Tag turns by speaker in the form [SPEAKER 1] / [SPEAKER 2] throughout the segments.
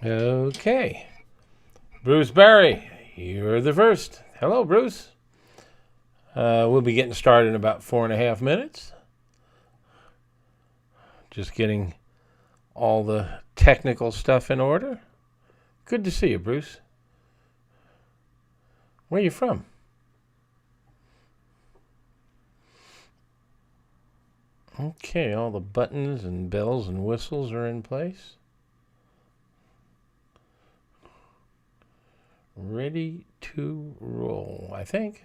[SPEAKER 1] Okay. Bruce Barry, you're the first. Hello, Bruce. We'll be getting started in about 4.5 minutes. Just getting all the technical stuff in order. Good to see you, Bruce. Where are you from? Okay, all the buttons and bells and whistles are in place. Ready to roll, I think.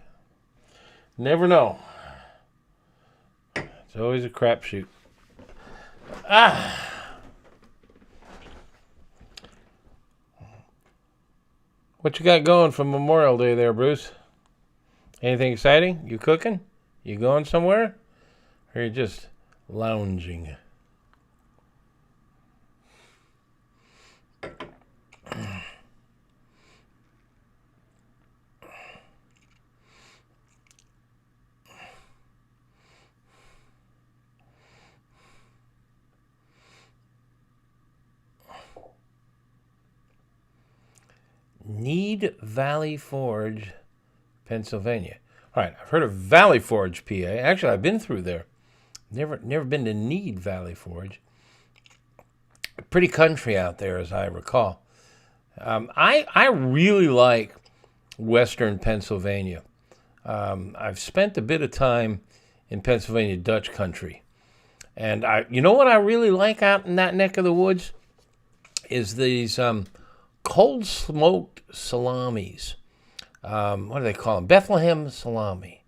[SPEAKER 1] Never know. It's always a crapshoot. What you got going for Memorial Day there, Bruce? Anything exciting? You cooking? You going somewhere? Or you just lounging? Need Valley Forge, Pennsylvania. All right, I've heard of Valley Forge, PA. Actually, I've been through there. Never been to Need Valley Forge. Pretty country out there, as I recall. I really like Western Pennsylvania. I've spent a bit of time in Pennsylvania Dutch country, and you know what I really like out in that neck of the woods is these cold smoked salamis. What do they call them? Bethlehem salami.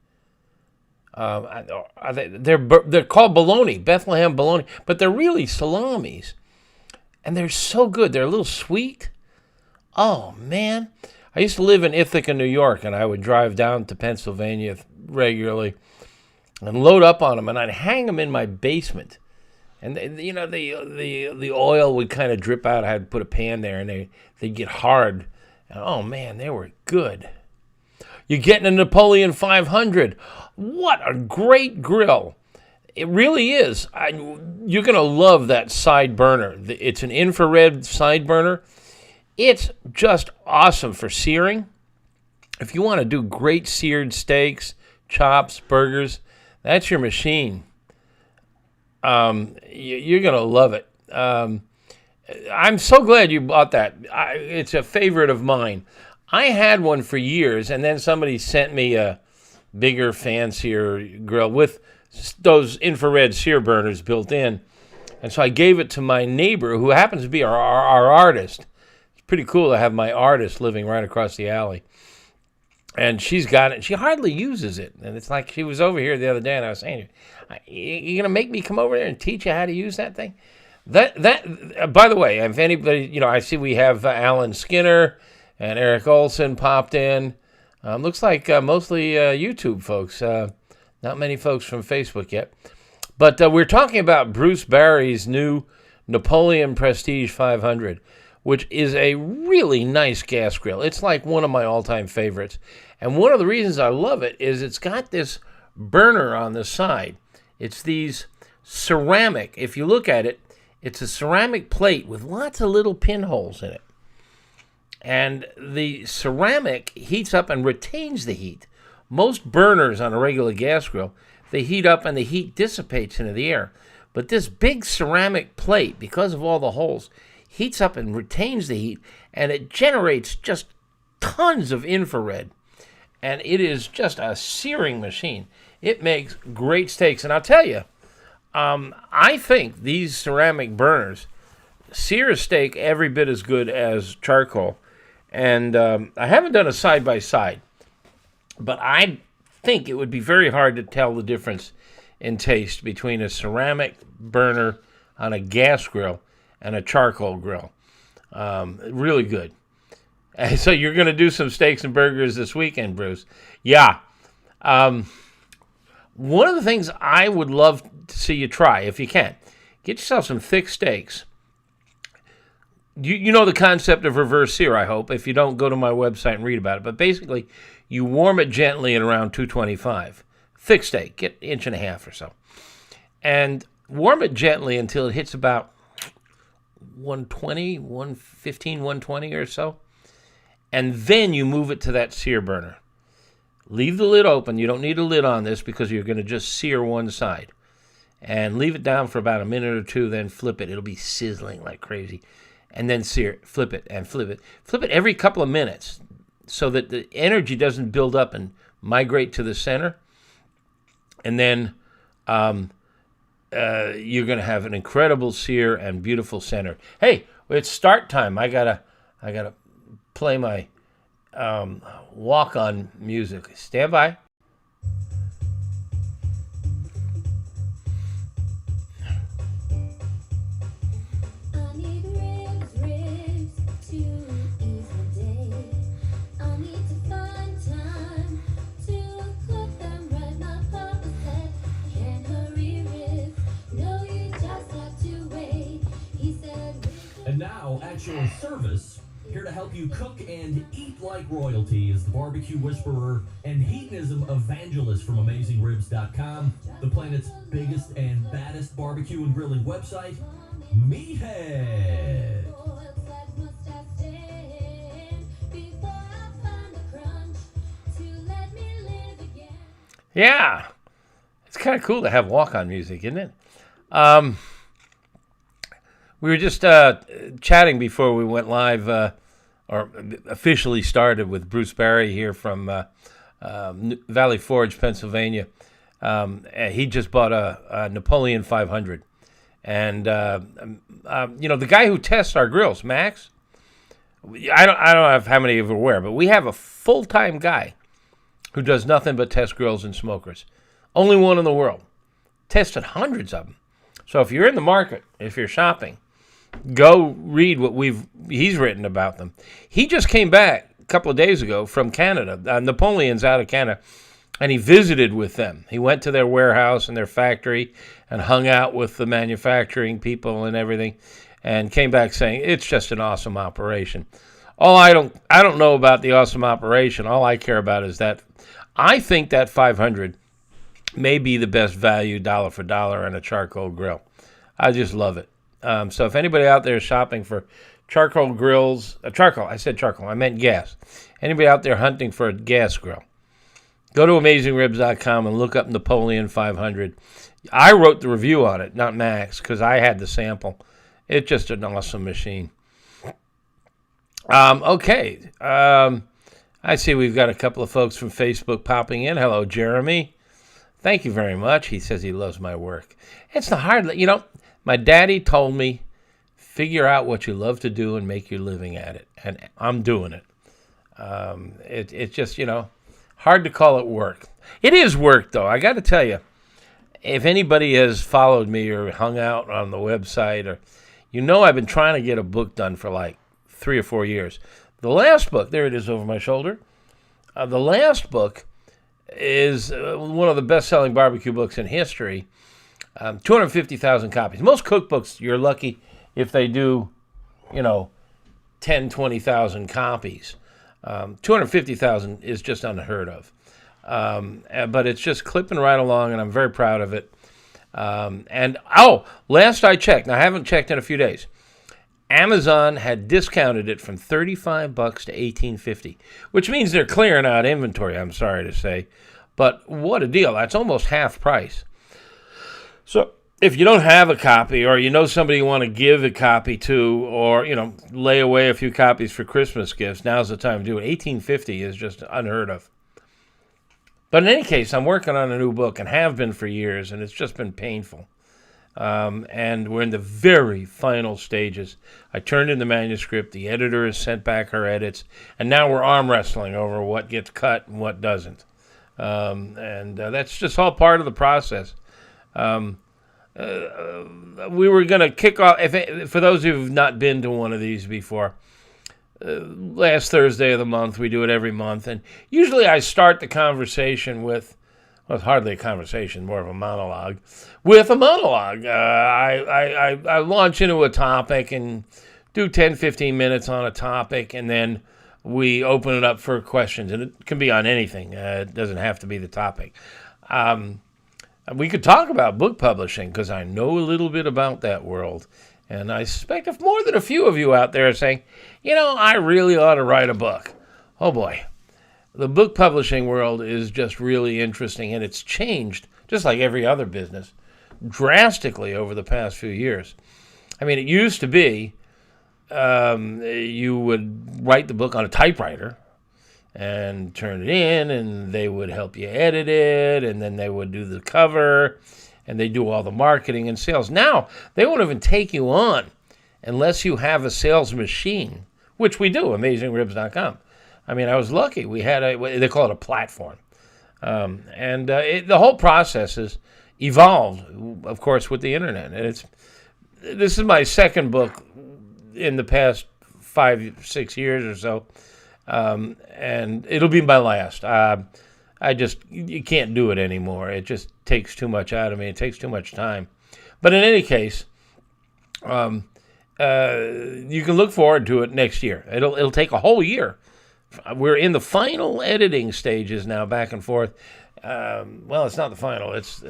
[SPEAKER 1] They're called bologna, Bethlehem bologna, but they're really salamis, and they're so good. They're a little sweet. Oh man, I used to live in Ithaca, New York, and I would drive down to Pennsylvania regularly and load up on them, and I'd hang them in my basement. And the oil would kind of drip out. I had to put a pan there, and they'd get hard. And, oh man, they were good. You're getting a Napoleon 500. What a great grill! It really is. You're gonna love that side burner. It's an infrared side burner. It's just awesome for searing. If you want to do great seared steaks, chops, burgers, that's your machine. You're going to love it. I'm so glad you bought that. It's a favorite of mine. I had one for years, and then somebody sent me a bigger, fancier grill with those infrared sear burners built in. And so I gave it to my neighbor, who happens to be our artist. It's pretty cool to have my artist living right across the alley. And she's got it. She hardly uses it. And it's like she was over here the other day, and I was saying, you're going to make me come over there and teach you how to use that thing? By the way, if anybody, I see we have Alan Skinner and Eric Olson popped in. Looks like mostly YouTube folks. Not many folks from Facebook yet. But we're talking about Bruce Barry's new Napoleon Prestige 500, which is a really nice gas grill. It's like one of my all-time favorites. And one of the reasons I love it is it's got this burner on the side. It's these ceramic, if you look at it, it's a ceramic plate with lots of little pinholes in it. And the ceramic heats up and retains the heat. Most burners on a regular gas grill, they heat up and the heat dissipates into the air. But this big ceramic plate, because of all the holes, heats up and retains the heat, and it generates just tons of infrared. And it is just a searing machine. It makes great steaks. And I'll tell you, I think these ceramic burners sear a steak every bit as good as charcoal. And I haven't done a side-by-side, but I think it would be very hard to tell the difference in taste between a ceramic burner on a gas grill and a charcoal grill. Really good. And so you're going to do some steaks and burgers this weekend, Bruce. Yeah. One of the things I would love to see you try, if you can, get yourself some thick steaks. You know the concept of reverse sear, I hope. If you don't, go to my website and read about it. But basically, you warm it gently at around 225. Thick steak, get 1.5 inches or so. And warm it gently until it hits about 120, 115, 120 or so. And then you move it to that sear burner. Leave the lid open. You don't need a lid on this because you're going to just sear one side. And leave it down for about a minute or two, then flip it. It'll be sizzling like crazy. And then sear it, flip it, and flip it. Flip it every couple of minutes so that the energy doesn't build up and migrate to the center. And then you're going to have an incredible sear and beautiful center. Hey, it's start time. I gotta play my walk-on music. Stand by.
[SPEAKER 2] And now, at your service, here to help you cook and eat like royalty is the barbecue whisperer and hedonism evangelist from AmazingRibs.com, the planet's biggest and baddest barbecue and grilling website, Meathead.
[SPEAKER 1] Yeah, it's kind of cool to have walk-on music, isn't it? We were just chatting before we went live, or officially started, with Bruce Barry here from Valley Forge, Pennsylvania. He just bought a Napoleon 500. And, the guy who tests our grills, Max, I don't know how many of you are aware, but we have a full-time guy who does nothing but test grills and smokers. Only one in the world. Tested hundreds of them. So if you're in the market, if you're shopping, go read what he's written about them. He just came back a couple of days ago from Canada. Napoleon's out of Canada, and he visited with them. He went to their warehouse and their factory and hung out with the manufacturing people and everything, and came back saying it's just an awesome operation. I don't know about the awesome operation. All I care about is that I think that 500 may be the best value dollar for dollar on a charcoal grill. I just love it. So if anybody out there is shopping for charcoal grills, I said charcoal, I meant gas. Anybody out there hunting for a gas grill, go to AmazingRibs.com and look up Napoleon 500. I wrote the review on it, not Max, because I had the sample. It's just an awesome machine. Okay. I see we've got a couple of folks from Facebook popping in. Hello, Jeremy. Thank you very much. He says he loves my work. It's not hard. My daddy told me, figure out what you love to do and make your living at it. And I'm doing it. It's just, hard to call it work. It is work, though. I got to tell you, if anybody has followed me or hung out on the website, or I've been trying to get a book done for like 3 or 4 years. The last book, there it is over my shoulder. The last book is one of the best-selling barbecue books in history. 250,000 copies. Most cookbooks, you're lucky if they do, 10, 20,000 copies. 250,000 is just unheard of. But it's just clipping right along, and I'm very proud of it. Last I checked, now I haven't checked in a few days, Amazon had discounted it from $35 to $18.50, which means they're clearing out inventory, I'm sorry to say. But what a deal. That's almost half price. So if you don't have a copy, or somebody you want to give a copy to, or, lay away a few copies for Christmas gifts, now's the time to do it. $18.50 is just unheard of. But in any case, I'm working on a new book and have been for years, and it's just been painful. And we're in the very final stages. I turned in the manuscript. The editor has sent back her edits, and now we're arm wrestling over what gets cut and what doesn't. That's just all part of the process. We were going to kick off, for those who've not been to one of these before, last Thursday of the month, we do it every month, and usually I start the conversation with, well, it's hardly a conversation, more of a monologue, I launch into a topic and do 10, 15 minutes on a topic, and then we open it up for questions, and it can be on anything. It doesn't have to be the topic. We could talk about book publishing, because I know a little bit about that world, And I suspect if more than a few of you out there are saying, I really ought to write a book. Oh boy. The book publishing world is just really interesting, and it's changed, just like every other business, drastically over the past few years. I mean, it used to be you would write the book on a typewriter and turn it in, and they would help you edit it, and then they would do the cover, and they do all the marketing and sales. Now, they won't even take you on unless you have a sales machine, which we do, AmazingRibs.com. I mean, I was lucky. We had they call it a platform. The whole process has evolved, of course, with the internet. And this is my second book in the past 5-6 years or so. And it'll be my last. You can't do it anymore. It just takes too much out of me. It takes too much time. But in any case, you can look forward to it next year. It'll take a whole year. We're in the final editing stages now, back and forth. Well, it's not the final. It's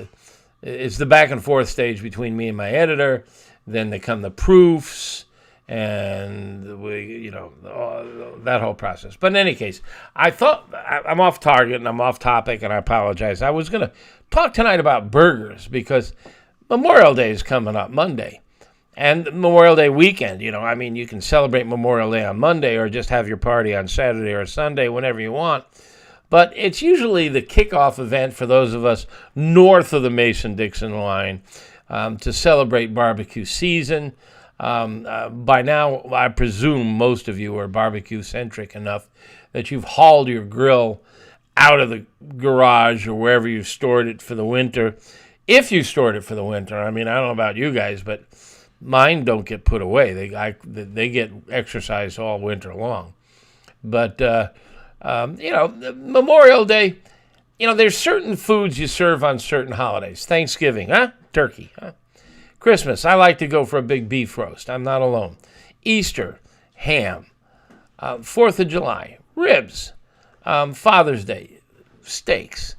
[SPEAKER 1] the back and forth stage between me and my editor. Then they come the proofs, and that whole process. But in any case, I thought I'm off target and I'm off topic, and I apologize. I was going to talk tonight about burgers because Memorial Day is coming up Monday. And Memorial Day weekend, you can celebrate Memorial Day on Monday or just have your party on Saturday or Sunday, whenever you want. But it's usually the kickoff event for those of us north of the Mason-Dixon line to celebrate barbecue season. By now, I presume most of you are barbecue-centric enough that you've hauled your grill out of the garage or wherever you've stored it for the winter. If you stored it for the winter, I don't know about you guys, but mine don't get put away. They get exercised all winter long. But, Memorial Day, there's certain foods you serve on certain holidays. Thanksgiving, turkey, Christmas, I like to go for a big beef roast. I'm not alone. Easter, ham. 4th of July, ribs. Father's Day, steaks.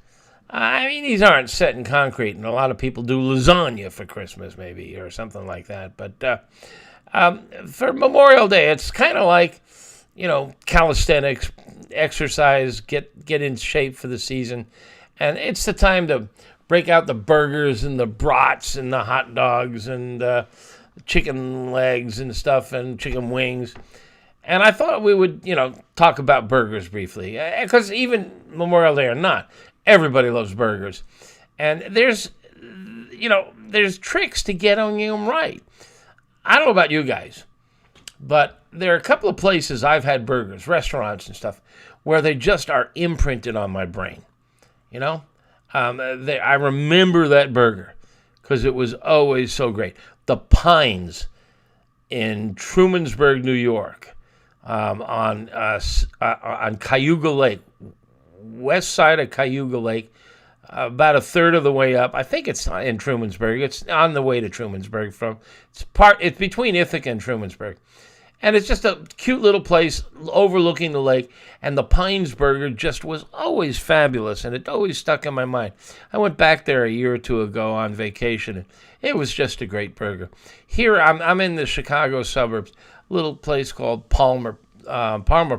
[SPEAKER 1] These aren't set in concrete, and a lot of people do lasagna for Christmas, maybe, or something like that. But for Memorial Day, it's kind of like, calisthenics, exercise, get in shape for the season. And it's the time to break out the burgers and the brats and the hot dogs and chicken legs and stuff and chicken wings. And I thought we would, talk about burgers briefly. Because even Memorial Day or not, everybody loves burgers. And there's tricks to getting them right. I don't know about you guys, but there are a couple of places I've had burgers, restaurants and stuff, where they just are imprinted on my brain. I remember that burger because it was always so great. The Pines in Trumansburg, New York, on Cayuga Lake, west side of Cayuga Lake, about a third of the way up. I think it's in Trumansburg. It's on the way to Trumansburg. It's between Ithaca and Trumansburg. And it's just a cute little place overlooking the lake. And the Pines Burger just was always fabulous, and it always stuck in my mind. I went back there a year or two ago on vacation, and it was just a great burger. Here, I'm in the Chicago suburbs, a little place called Palmer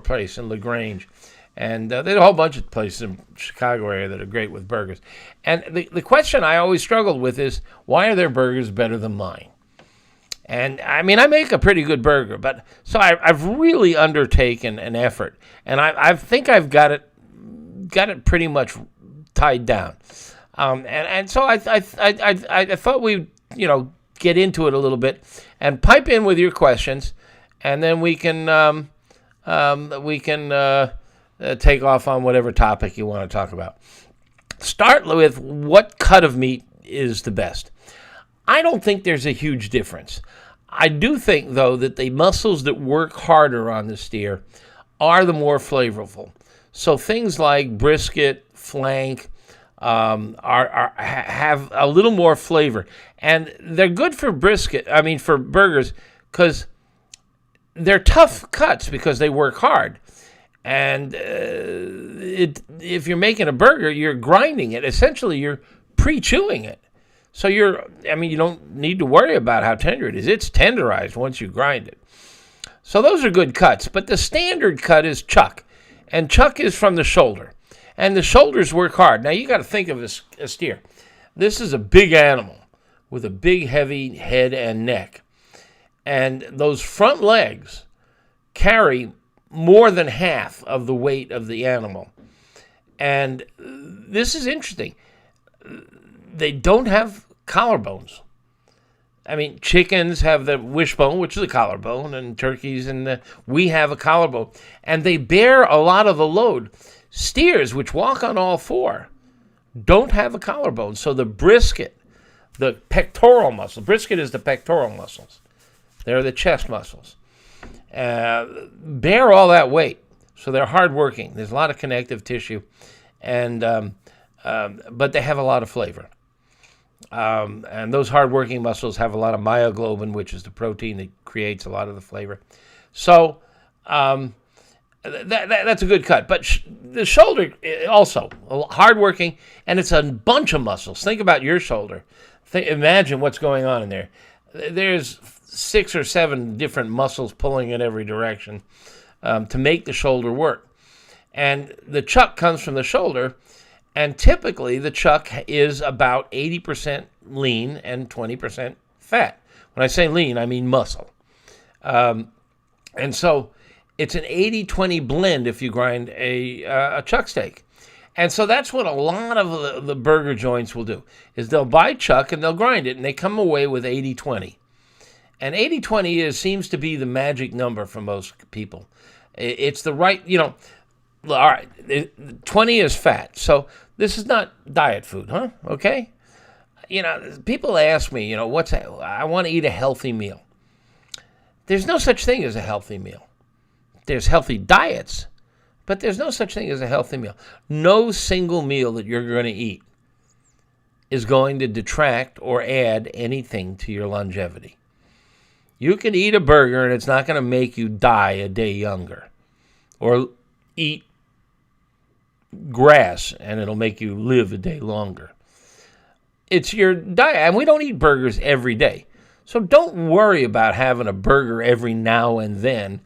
[SPEAKER 1] Place in LaGrange. And there's a whole bunch of places in the Chicago area that are great with burgers. And the question I always struggled with is, why are their burgers better than mine? And I make a pretty good burger, but so I've really undertaken an effort, and I think I've got it pretty much tied down. And so I thought we'd get into it a little bit and pipe in with your questions, and then we can take off on whatever topic you want to talk about. Start with what cut of meat is the best. I don't think there's a huge difference. I do think, though, that the muscles that work harder on the steer are the more flavorful. So things like brisket, flank, have a little more flavor. And they're good for for burgers, because they're tough cuts because they work hard. And if you're making a burger, you're grinding it. Essentially, you're pre-chewing it. So you don't need to worry about how tender it is. It's tenderized once you grind it. So those are good cuts. But the standard cut is chuck. And chuck is from the shoulder. And the shoulders work hard. Now, you got to think of a steer. This is a big animal with a big, heavy head and neck. And those front legs carry more than half of the weight of the animal. And this is interesting. They don't have collarbones. I mean, chickens have the wishbone, which is a collarbone, and turkeys, and we have a collarbone. And they bear a lot of the load. Steers, which walk on all four, don't have a collarbone. So the brisket, the pectoral muscle, brisket is the pectoral muscles. They're the chest muscles. Bear all that weight. So they're hardworking. There's a lot of connective tissue. And but they have a lot of flavor. And those hardworking muscles have a lot of myoglobin, which is the protein that creates a lot of the flavor. So that's a good cut. But the shoulder also hardworking, and it's a bunch of muscles. Think about your shoulder. Imagine what's going on in there. There's 6 or 7 different muscles pulling in every direction to make the shoulder work. And the chuck comes from the shoulder, and typically the chuck is about 80% lean and 20% fat. When I say lean, I mean muscle. And so it's an 80-20 blend if you grind a chuck steak. And so that's what a lot of the burger joints will do, is they'll buy chuck and they'll grind it, and they come away with 80-20. And 80-20 seems to be the magic number for most people. It's the right, all right, 20 is fat. So this is not diet food, huh? Okay? People ask me, I want to eat a healthy meal. There's no such thing as a healthy meal. There's healthy diets, but there's no such thing as a healthy meal. No single meal that you're going to eat is going to detract or add anything to your longevity. You can eat a burger and it's not going to make you die a day younger. Or eat grass and it'll make you live a day longer. It's your diet. And we don't eat burgers every day. So don't worry about having a burger every now and then.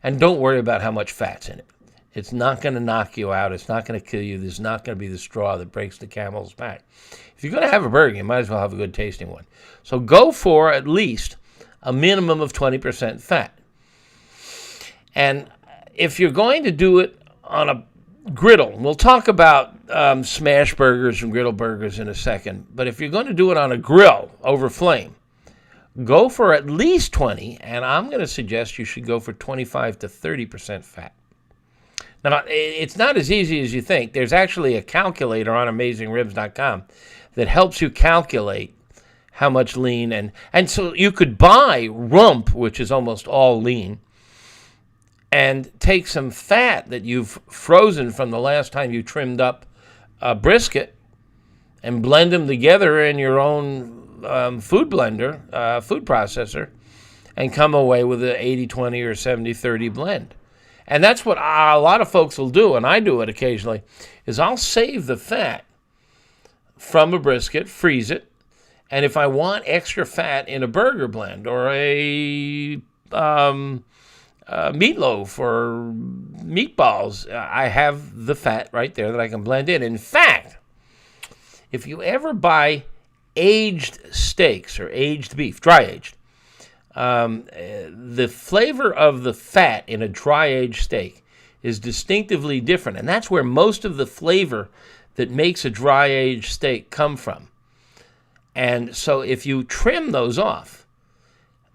[SPEAKER 1] And don't worry about how much fat's in it. It's not going to knock you out. It's not going to kill you. There's not going to be the straw that breaks the camel's back. If you're going to have a burger, you might as well have a good tasting one. So go for at least a minimum of 20% fat. And if you're going to do it on a griddle, we'll talk about smash burgers and griddle burgers in a second, but if you're going to do it on a grill over flame, go for at least 20, and I'm going to suggest you should go for 25 to 30% fat. Now, it's not as easy as you think. There's actually a calculator on AmazingRibs.com that helps you calculate how much lean, and so you could buy rump, which is almost all lean, and take some fat that you've frozen from the last time you trimmed up a brisket and blend them together in your own food blender, food processor, and come away with an 80-20 or 70-30 blend. And that's what a lot of folks will do, and I do it occasionally, is I'll save the fat from a brisket, freeze it, and if I want extra fat in a burger blend or a meatloaf or meatballs, I have the fat right there that I can blend in. In fact, if you ever buy aged steaks or aged beef, dry aged, the flavor of the fat in a dry aged steak is distinctively different, and that's where most of the flavor that makes a dry aged steak come from. And so if you trim those off,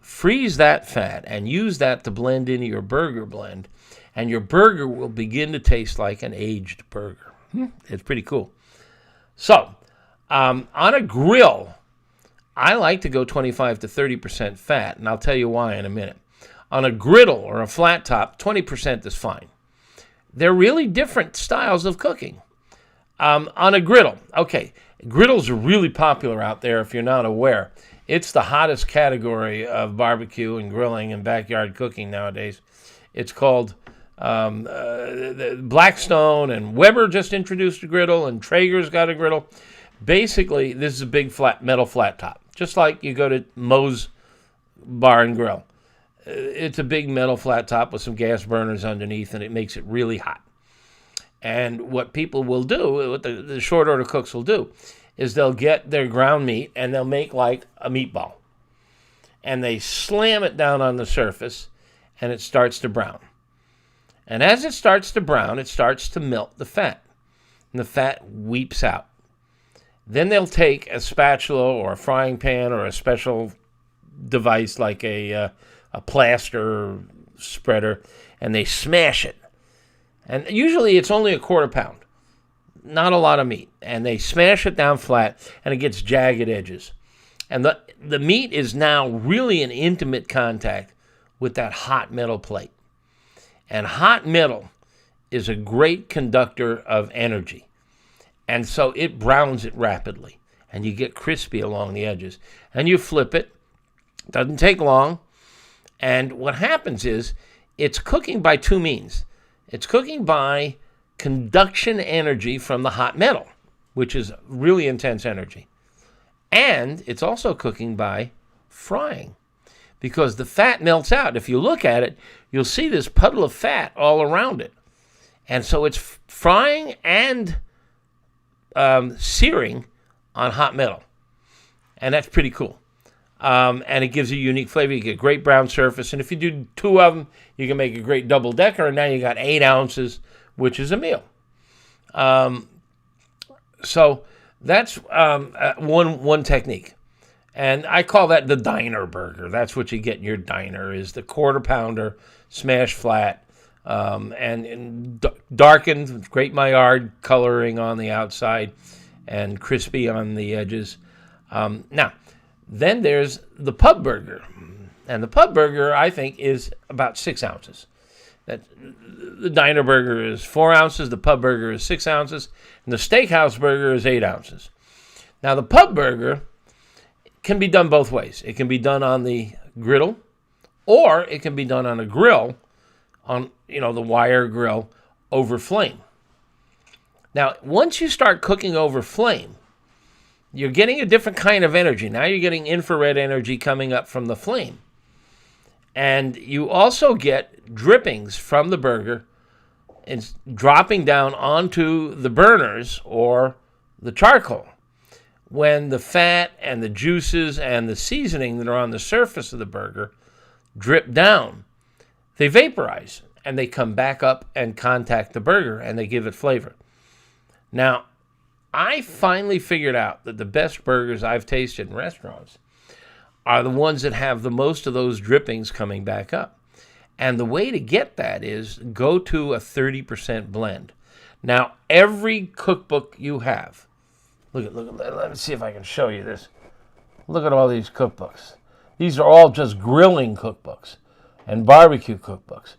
[SPEAKER 1] freeze that fat and use that to blend into your burger blend, and your burger will begin to taste like an aged burger. It's pretty cool. So on a grill, I like to go 25 to 30% fat, and I'll tell you why in a minute. On a griddle or a flat top, 20% is fine. They're really different styles of cooking. On a griddle, okay, griddles are really popular out there if you're not aware. It's the hottest category of barbecue and grilling and backyard cooking nowadays. It's called Blackstone, and Weber just introduced a griddle, and Traeger's got a griddle. Basically, this is a big metal flat top, just like you go to Moe's Bar and Grill. It's a big metal flat top with some gas burners underneath, and it makes it really hot. And what people will do, what the short order cooks will do, is they'll get their ground meat and they'll make like a meatball. And they slam it down on the surface, and it starts to brown. And as it starts to brown, it starts to melt the fat. And the fat weeps out. Then they'll take a spatula or a frying pan or a special device like a plaster spreader, and they smash it. And usually it's only a quarter pound, not a lot of meat. And they smash it down flat, and it gets jagged edges. And the meat is now really in intimate contact with that hot metal plate. And hot metal is a great conductor of energy. And so it browns it rapidly, and you get crispy along the edges. And you flip it. Doesn't take long. And what happens is it's cooking by two means. It's cooking by conduction energy from the hot metal, which is really intense energy. And it's also cooking by frying, because the fat melts out. If you look at it, you'll see this puddle of fat all around it. And so it's frying and searing on hot metal. And that's pretty cool. And it gives you a unique flavor. You get a great brown surface. And if you do two of them, you can make a great double decker. And now you got 8 ounces, which is a meal. So that's one technique. And I call that the diner burger. That's what you get in your diner, is the quarter pounder, smashed flat, and darkened with great Maillard coloring on the outside and crispy on the edges. Now, then there's the pub burger. And the pub burger, I think, is about 6 ounces. The diner burger is 4 ounces, the pub burger is 6 ounces, and the steakhouse burger is 8 ounces. Now, the pub burger can be done both ways. It can be done on the griddle, or it can be done on a grill, on the wire grill over flame. Now, once you start cooking over flame, you're getting a different kind of energy. Now you're getting infrared energy coming up from the flame. And you also get drippings from the burger and dropping down onto the burners or the charcoal. When the fat and the juices and the seasoning that are on the surface of the burger drip down, they vaporize and they come back up and contact the burger and they give it flavor. Now, I finally figured out that the best burgers I've tasted in restaurants are the ones that have the most of those drippings coming back up. And the way to get that is go to a 30% blend. Now, every cookbook you have, look, let me see if I can show you this. Look at all these cookbooks. These are all just grilling cookbooks and barbecue cookbooks.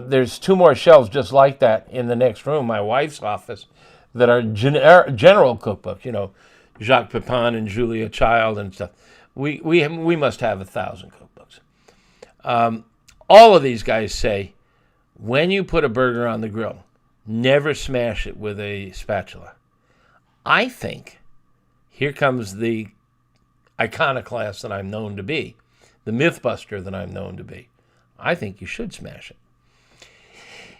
[SPEAKER 1] There's 2 more shelves just like that in the next room, my wife's office, that are general cookbooks, Jacques Pepin and Julia Child and stuff. We must have 1,000 cookbooks. All of these guys say, when you put a burger on the grill, never smash it with a spatula. I think here comes the iconoclast that I'm known to be, the mythbuster that I'm known to be. I think you should smash it.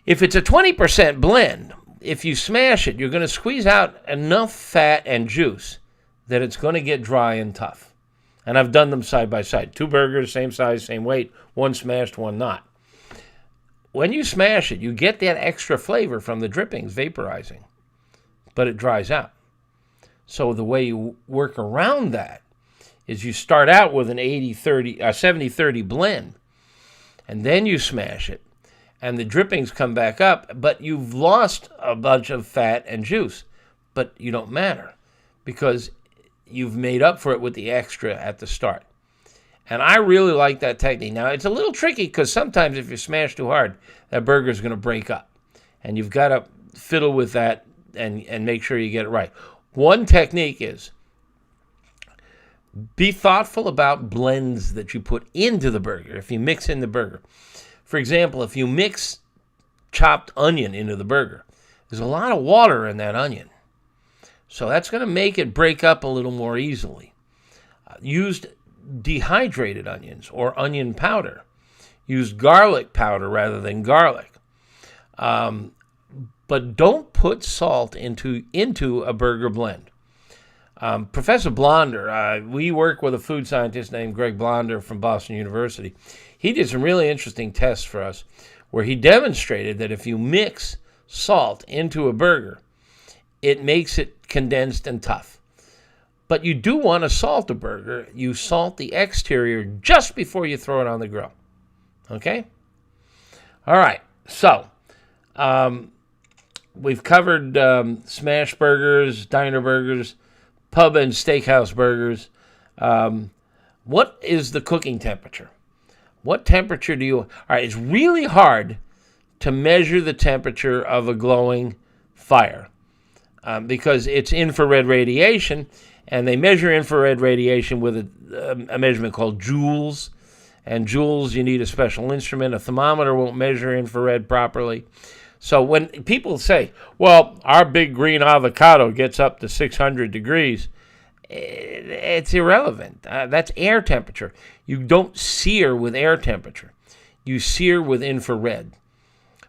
[SPEAKER 1] If it's a 20% blend, if you smash it, you're going to squeeze out enough fat and juice that it's going to get dry and tough. And I've done them side by side. 2 burgers, same size, same weight, one smashed, one not. When you smash it, you get that extra flavor from the drippings vaporizing, but it dries out. So the way you work around that is you start out with an 70-30 blend, and then you smash it, and the drippings come back up, but you've lost a bunch of fat and juice. But you don't matter, because you've made up for it with the extra at the start. And I really like that technique. Now, it's a little tricky because sometimes if you smash too hard, that burger's going to break up. And you've got to fiddle with that and make sure you get it right. One technique is be thoughtful about blends that you put into the burger if you mix in the burger. For example, if you mix chopped onion into the burger, there's a lot of water in that onion. So that's going to make it break up a little more easily. Used dehydrated onions or onion powder. Use garlic powder rather than garlic. But don't put salt into a burger blend. Professor Blonder, we work with a food scientist named Greg Blonder from Boston University. He did some really interesting tests for us where he demonstrated that if you mix salt into a burger, it makes it condensed and tough. But you do want to salt a burger. You salt the exterior just before you throw it on the grill. Okay? All right. So, we've covered smash burgers, diner burgers, pub and steakhouse burgers. What is the cooking temperature? What temperature do you... All right, it's really hard to measure the temperature of a glowing fire because it's infrared radiation, and they measure infrared radiation with a measurement called joules. And joules, you need a special instrument. A thermometer won't measure infrared properly. So when people say, well, our big green avocado gets up to 600 degrees, it's irrelevant. That's air temperature. You don't sear with air temperature. You sear with infrared.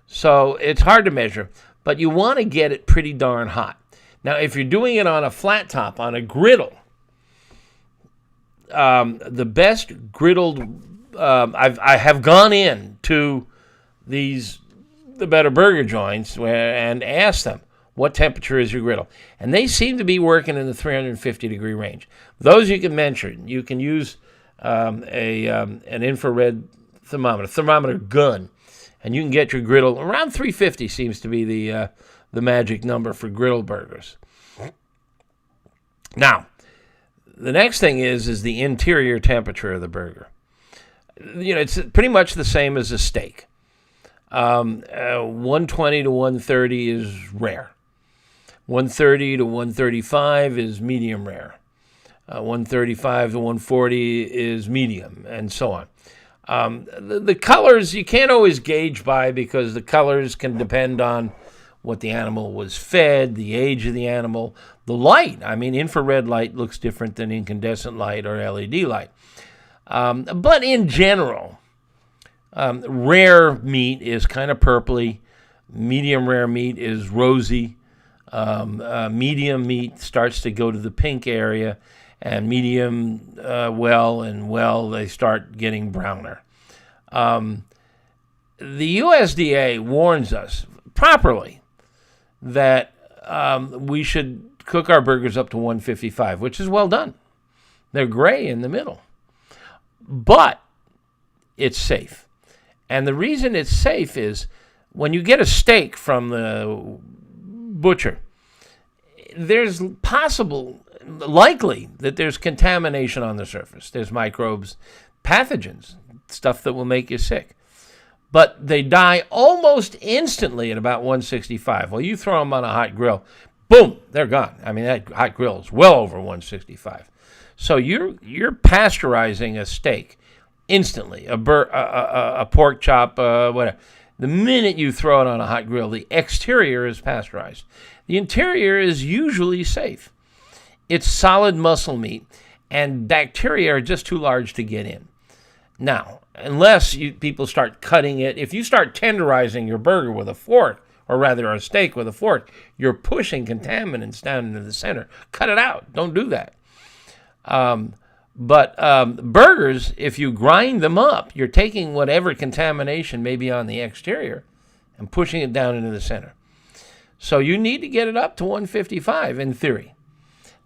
[SPEAKER 1] So it's hard to measure, but you want to get it pretty darn hot. Now, if you're doing it on a flat top, on a griddle, the best griddled, I have gone in to the better burger joints and asked them, what temperature is your griddle? And they seem to be working in the 350 degree range. Those you can measure. You can use an infrared thermometer gun, and you can get your griddle around 350 seems to be the magic number for griddle burgers. Now, the next thing is the interior temperature of the burger. It's pretty much the same as a steak. 120 to 130 is rare. 130 to 135 is medium rare. 135 to 140 is medium, and so on. The colors you can't always gauge by because the colors can depend on what the animal was fed, the age of the animal, the light. I mean, infrared light looks different than incandescent light or LED light. But in general, rare meat is kind of purpley. Medium rare meat is rosy. Medium meat starts to go to the pink area. And medium they start getting browner. The USDA warns us properly that we should cook our burgers up to 155, which is well done. They're gray in the middle. But it's safe. And the reason it's safe is when you get a steak from the butcher, there's likely that there's contamination on the surface. There's microbes, pathogens, stuff that will make you sick. But they die almost instantly at about 165. Well, you throw them on a hot grill, boom, they're gone. I mean, that hot grill is well over 165. So you're pasteurizing a steak instantly, a pork chop, whatever. The minute you throw it on a hot grill, the exterior is pasteurized. The interior is usually safe. It's solid muscle meat, and bacteria are just too large to get in. Now, unless people start cutting it, if you start tenderizing your burger with a fork, or rather a steak with a fork, you're pushing contaminants down into the center. Cut it out. Don't do that. But burgers, if you grind them up, you're taking whatever contamination may be on the exterior and pushing it down into the center. So you need to get it up to 155 in theory.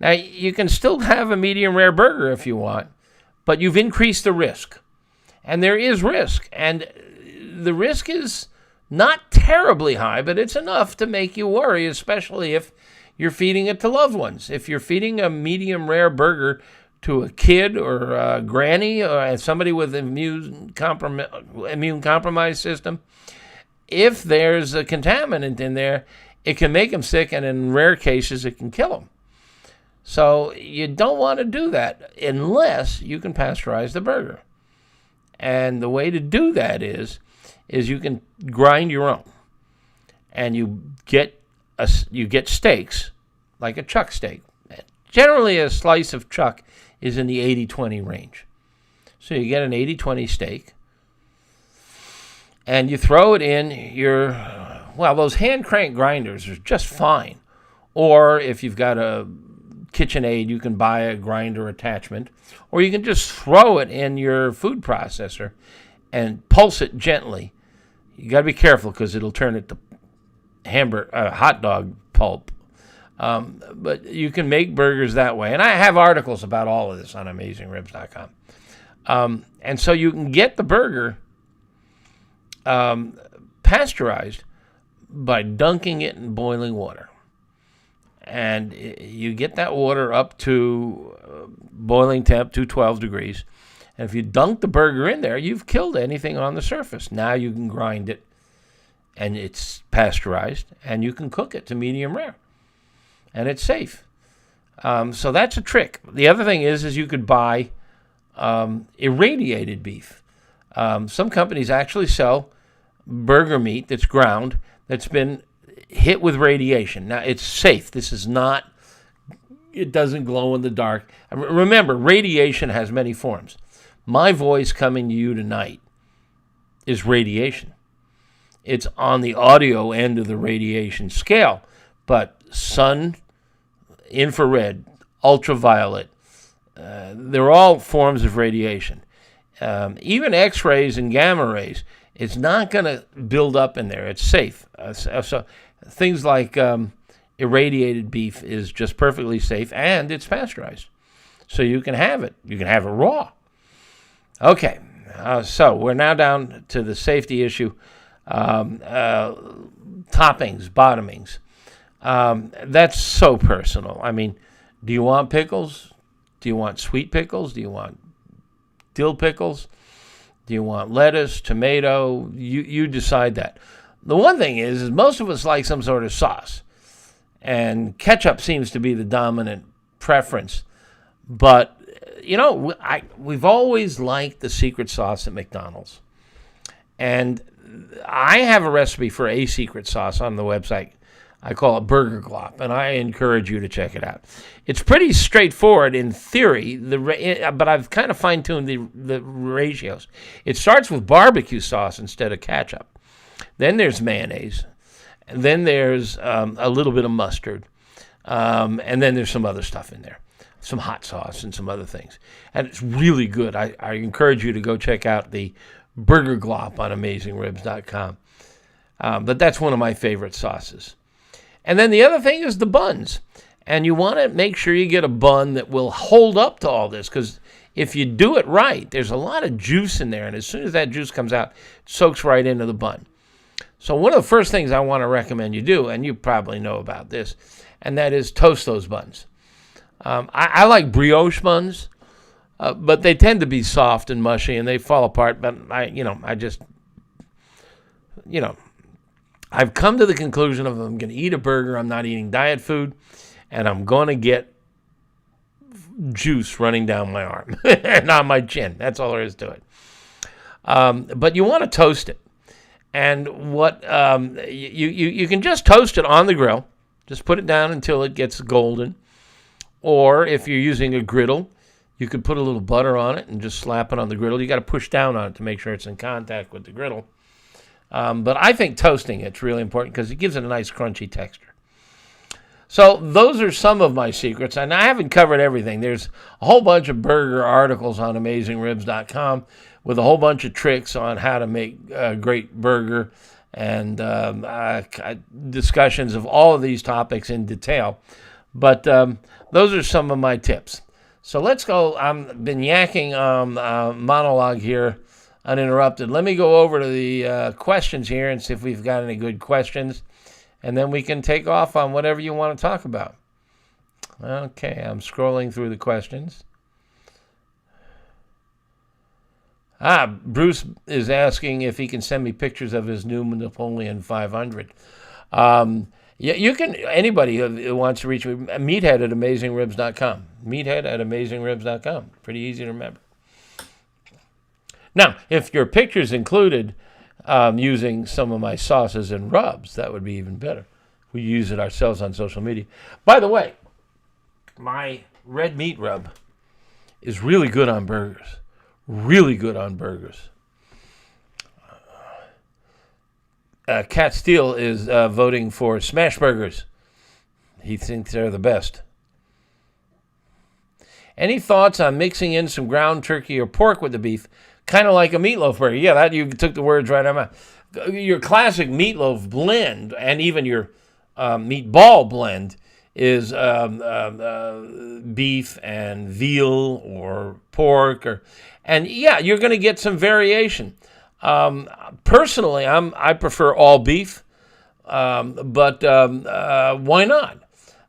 [SPEAKER 1] Now, you can still have a medium rare burger if you want, but you've increased the risk. And there is risk. And the risk is not terribly high, but it's enough to make you worry, especially if you're feeding it to loved ones. If you're feeding a medium rare burger to a kid or a granny or somebody with immune compromised system, if there's a contaminant in there, it can make them sick, and in rare cases, it can kill them. So you don't want to do that unless you can pasteurize the burger. And the way to do that is you can grind your own, and you get steaks like a chuck steak. Generally, a slice of chuck is in the 80-20 range. So you get an 80-20 steak, and you throw it in your, those hand crank grinders are just fine. Or if you've got a KitchenAid, you can buy a grinder attachment, or you can just throw it in your food processor and pulse it gently. You got to be careful because it'll turn it to hot dog pulp. But you can make burgers that way. And I have articles about all of this on AmazingRibs.com. And so you can get the burger pasteurized by dunking it in boiling water. And you get that water up to boiling temp, 212 degrees. And if you dunk the burger in there, you've killed anything on the surface. Now you can grind it, and it's pasteurized, and you can cook it to medium rare. And it's safe. So that's a trick. The other thing is you could buy irradiated beef. Some companies actually sell burger meat that's ground, that's been hit with radiation. Now, it's safe. This is not, it doesn't glow in the dark. Remember, radiation has many forms. My voice coming to you tonight is radiation. It's on the audio end of the radiation scale, but sun, infrared, ultraviolet, they're all forms of radiation. Even X-rays and gamma rays, it's not going to build up in there. It's safe. So things like irradiated beef is just perfectly safe, and it's pasteurized. So you can have it. You can have it raw. Okay, so we're now down to the safety issue. Toppings, bottomings. That's so personal. I mean, do you want pickles? Do you want sweet pickles? Do you want dill pickles? Do you want lettuce, tomato? You decide that. The one thing is most of us like some sort of sauce. And ketchup seems to be the dominant preference. But, we've always liked the secret sauce at McDonald's. And I have a recipe for a secret sauce on the website. I call it Burger Glop, and I encourage you to check it out. It's pretty straightforward in theory, but I've kind of fine-tuned the ratios. It starts with barbecue sauce instead of ketchup. Then there's mayonnaise. And then there's a little bit of mustard. And then there's some other stuff in there, some hot sauce and some other things. And it's really good. I encourage you to go check out the Burger Glop on AmazingRibs.com. But that's one of my favorite sauces. And then the other thing is the buns. And you want to make sure you get a bun that will hold up to all this, because if you do it right, there's a lot of juice in there. And as soon as that juice comes out, it soaks right into the bun. So one of the first things I want to recommend you do, and you probably know about this, and that is toast those buns. I like brioche buns, but they tend to be soft and mushy, and they fall apart. But I've come to the conclusion of I'm going to eat a burger, I'm not eating diet food, and I'm going to get juice running down my arm and on my chin. That's all there is to it. But you want to toast it. And what you can just toast it on the grill. Just put it down until it gets golden. Or if you're using a griddle, you could put a little butter on it and just slap it on the griddle. You got to push down on it to make sure it's in contact with the griddle. But I think toasting it's really important because it gives it a nice crunchy texture. So those are some of my secrets, and I haven't covered everything. There's a whole bunch of burger articles on AmazingRibs.com with a whole bunch of tricks on how to make a great burger and discussions of all of these topics in detail. But those are some of my tips. So let's go. I've been yakking monologue here uninterrupted. Let me go over to the questions here and see if we've got any good questions. And then we can take off on whatever you want to talk about. Okay, I'm scrolling through the questions. Bruce is asking if he can send me pictures of his new Napoleon 500. Yeah, you can. Anybody who wants to reach me, Meathead at AmazingRibs.com. Meathead at AmazingRibs.com. Pretty easy to remember. Now, if your pictures included using some of my sauces and rubs, that would be even better. We use it ourselves on social media. By the way, my red meat rub is really good on burgers. Really good on burgers. Cat Steele is voting for smash burgers. He thinks they're the best. Any thoughts on mixing in some ground turkey or pork with the beef? Kind of like a meatloaf burger. Yeah, that you took the words right out of my mouth. Your classic meatloaf blend, and even your meatball blend, is beef and veal or pork, and yeah, you're going to get some variation. Personally, I prefer all beef, but why not?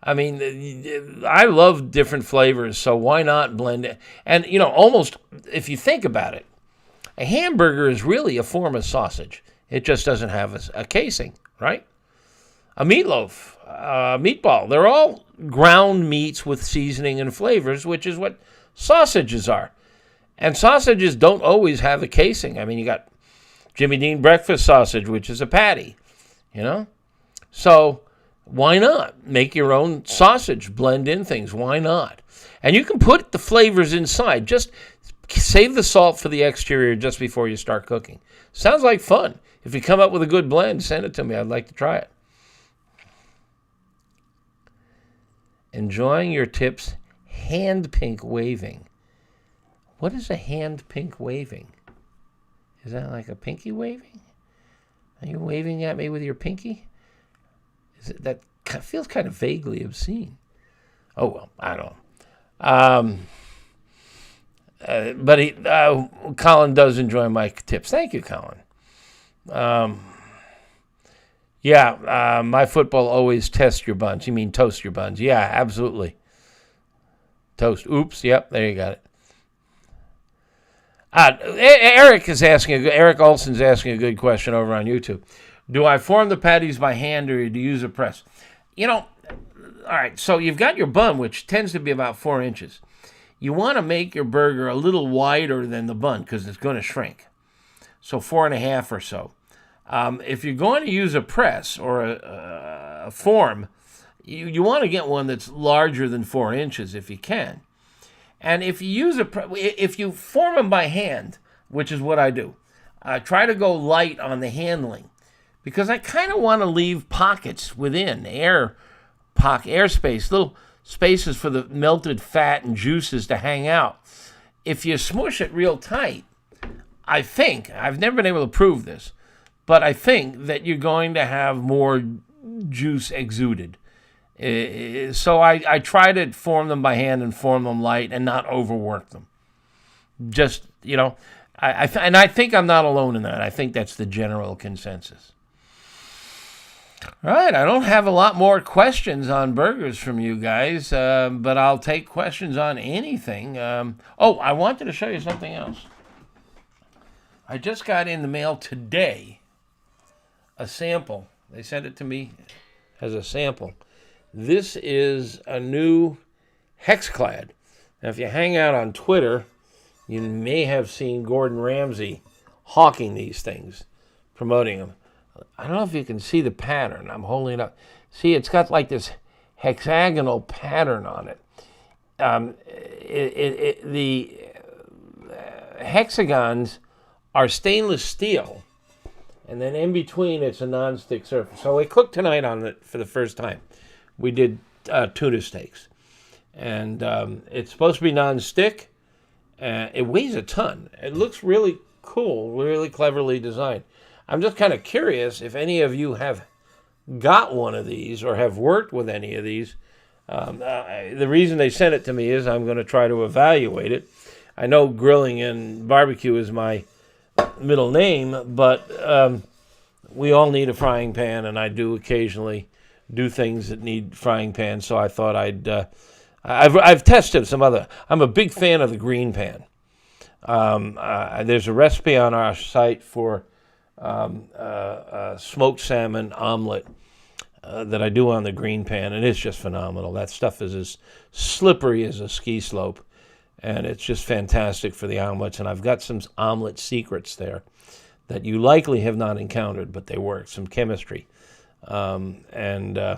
[SPEAKER 1] I mean, I love different flavors, so why not blend it? And, almost, if you think about it, a hamburger is really a form of sausage. It just doesn't have a casing, right? A meatloaf, meatball, they're all ground meats with seasoning and flavors, which is what sausages are. And sausages don't always have a casing. I mean, you got Jimmy Dean breakfast sausage, which is a patty, So why not make your own sausage, blend in things? Why not? And you can put the flavors inside. Just save the salt for the exterior just before you start cooking. Sounds like fun. If you come up with a good blend, send it to me. I'd like to try it. Enjoying your tips. Hand pink waving. What is a hand pink waving? Is that like a pinky waving? Are you waving at me with your pinky? That feels kind of vaguely obscene. Oh, well, I don't know. But Colin does enjoy my tips. Thank you, Colin. My football always test your buns. You mean toast your buns. Yeah, absolutely. Toast. Oops. Yep, there you got it. Eric Olson's asking a good question over on YouTube. Do I form the patties by hand or do you use a press? All right, so you've got your bun, which tends to be about 4 inches. You want to make your burger a little wider than the bun because it's going to shrink. So 4.5 or so. If you're going to use a press or a form, you want to get one that's larger than 4 inches if you can. And if you use if you form them by hand, which is what I do, try to go light on the handling, because I kind of want to leave pockets within airspace, little spaces for the melted fat and juices to hang out. If you smush it real tight, I think, I've never been able to prove this, but I think that you're going to have more juice exuded. So I try to form them by hand and form them light and not overwork them. Just, I think I'm not alone in that. I think that's the general consensus. All right, I don't have a lot more questions on burgers from you guys, but I'll take questions on anything. I wanted to show you something else. I just got in the mail today a sample. They sent it to me as a sample. This is a new Hexclad. Now, if you hang out on Twitter, you may have seen Gordon Ramsay hawking these things, promoting them. I don't know if you can see the pattern. I'm holding it up. See, it's got like this hexagonal pattern on it. The hexagons are stainless steel, and then in between it's a nonstick surface. So we cooked tonight on it for the first time. We did tuna steaks, and it's supposed to be nonstick. It weighs a ton. It looks really cool, really cleverly designed. I'm just kind of curious if any of you have got one of these or have worked with any of these. The reason they sent it to me is I'm going to try to evaluate it. I know grilling and barbecue is my middle name, but we all need a frying pan, and I do occasionally do things that need frying pans, so I thought I've tested some other. I'm a big fan of the green pan. There's a recipe on our site for smoked salmon omelet that I do on the green pan, and it's just phenomenal. That stuff is as slippery as a ski slope, and it's just fantastic for the omelets, and I've got some omelet secrets there that you likely have not encountered, but they work, some chemistry. So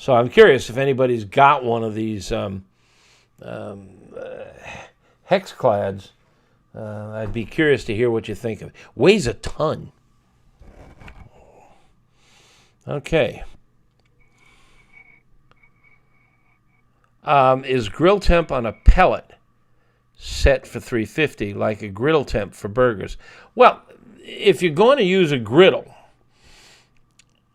[SPEAKER 1] I'm curious if anybody's got one of these Hexclads. I'd be curious to hear what you think of it. Weighs a ton. Okay. Is grill temp on a pellet set for 350 like a griddle temp for burgers? Well, if you're going to use a griddle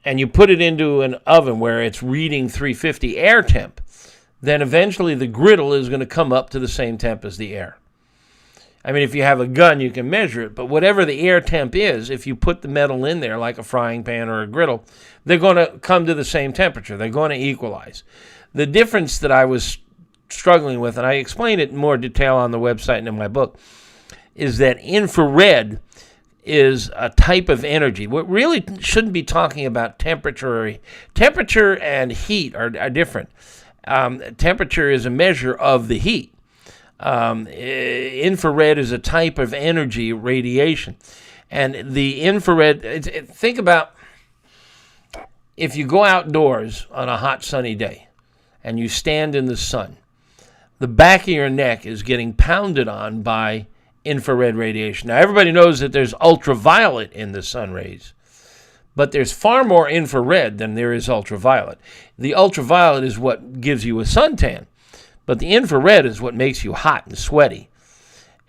[SPEAKER 1] and you put it into an oven where it's reading 350 air temp, then eventually the griddle is going to come up to the same temp as the air. I mean, if you have a gun, you can measure it, but whatever the air temp is, if you put the metal in there like a frying pan or a griddle, they're going to come to the same temperature. They're going to equalize. The difference that I was struggling with, and I explain it in more detail on the website and in my book, is that infrared is a type of energy. We really shouldn't be talking about temperature. Temperature and heat are different. Temperature is a measure of the heat. Infrared is a type of energy radiation. And the infrared, think about if you go outdoors on a hot sunny day and you stand in the sun, the back of your neck is getting pounded on by infrared radiation. Now, everybody knows that there's ultraviolet in the sun rays, but there's far more infrared than there is ultraviolet. The ultraviolet is what gives you a suntan, but the infrared is what makes you hot and sweaty.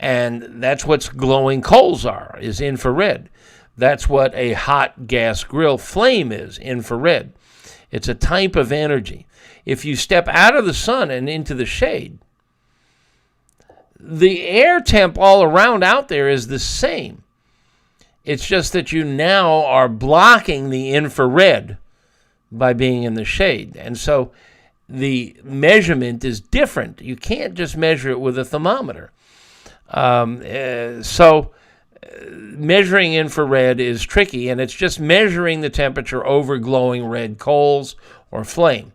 [SPEAKER 1] And that's what glowing coals are, is infrared. That's what a hot gas grill flame is, infrared. It's a type of energy. If you step out of the sun and into the shade, the air temp all around out there is the same. It's just that you now are blocking the infrared by being in the shade. And so the measurement is different. You can't just measure it with a thermometer. Measuring infrared is tricky, and it's just measuring the temperature over glowing red coals or flame.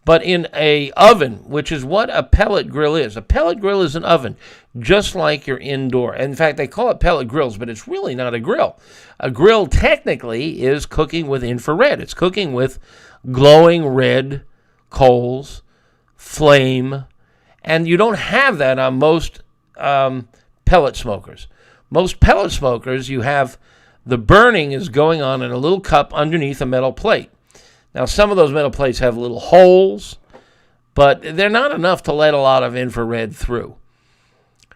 [SPEAKER 1] But in a oven, which is what a pellet grill is. A pellet grill is an oven, just like your indoor. In fact, they call it pellet grills, but it's really not a grill. A grill technically is cooking with infrared. It's cooking with glowing red coals, flame, and you don't have that on most pellet smokers. Most pellet smokers, you have the burning is going on in a little cup underneath a metal plate. Now, some of those metal plates have little holes, but they're not enough to let a lot of infrared through.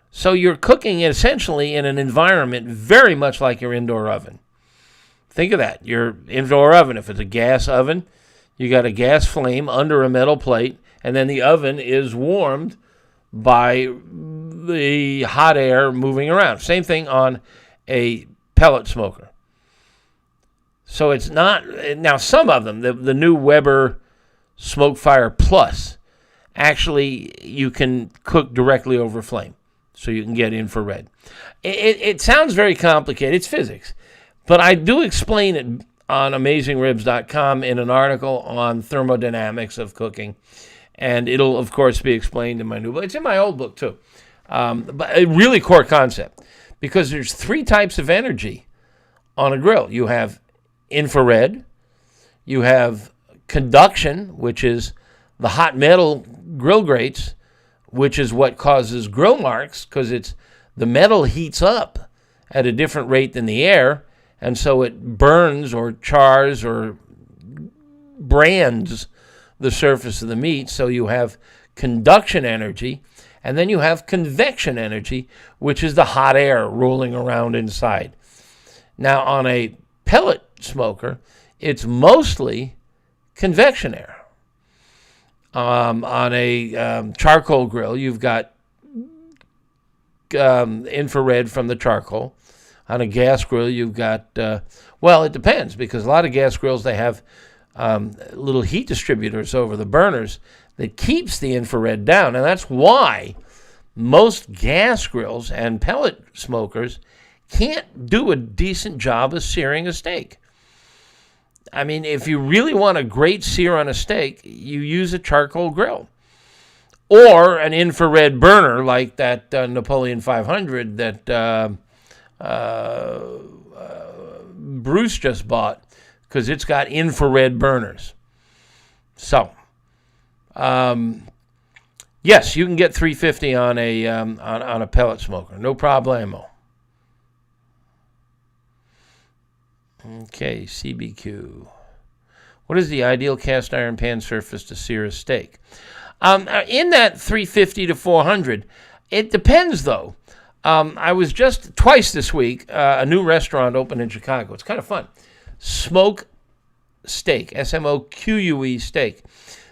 [SPEAKER 1] So you're cooking essentially in an environment very much like your indoor oven. Think of that. Your indoor oven, if it's a gas oven, you got a gas flame under a metal plate, and then the oven is warmed by the hot air moving around. Same thing on a pellet smoker. So it's not, now some of them, the new Weber SmokeFire Plus, actually you can cook directly over flame, so you can get infrared. It sounds very complicated, it's physics, but I do explain it on AmazingRibs.com in an article on thermodynamics of cooking, and it'll of course be explained in my new book. It's in my old book too, but a really core concept, because there's three types of energy on a grill. You have infrared, you have conduction, which is the hot metal grill grates, which is what causes grill marks, because it's the metal heats up at a different rate than the air, and so it burns or chars or brands the surface of the meat. So you have conduction energy, and then you have convection energy, which is the hot air rolling around inside. Now, on a pellet smoker, it's mostly convection air. On a charcoal grill, you've got infrared from the charcoal. On a gas grill, you've got, well, it depends, because a lot of gas grills, they have little heat distributors over the burners that keeps the infrared down. And that's why most gas grills and pellet smokers can't do a decent job of searing a steak. I mean, if you really want a great sear on a steak, you use a charcoal grill. Or an infrared burner like that Napoleon 500 that Bruce just bought, because it's got infrared burners. So, yes, you can get 350 on a pellet smoker, no problemo. Okay, CBQ. What is the ideal cast iron pan surface to sear a steak? In that 350 to 400, it depends though. I was just twice this week. A new restaurant opened in Chicago. It's kind of fun. Smoke Steak, SMOQUE steak.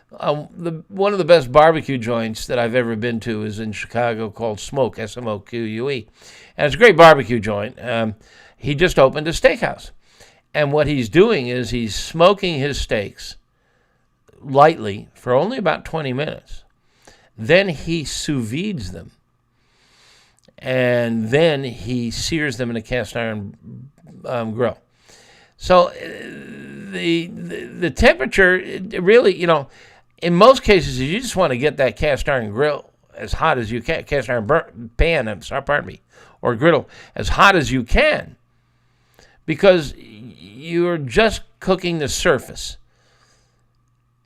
[SPEAKER 1] One of the best barbecue joints that I've ever been to is in Chicago called Smoke, SMOQUE. And it's a great barbecue joint. He just opened a steakhouse. And what he's doing is he's smoking his steaks lightly for only about 20 minutes. Then he sous vides them. And then he sears them in a cast iron grill. So the temperature, really, in most cases, you just want to get that cast iron grill as hot as you can, cast iron pan, or griddle as hot as you can, because you're just cooking the surface.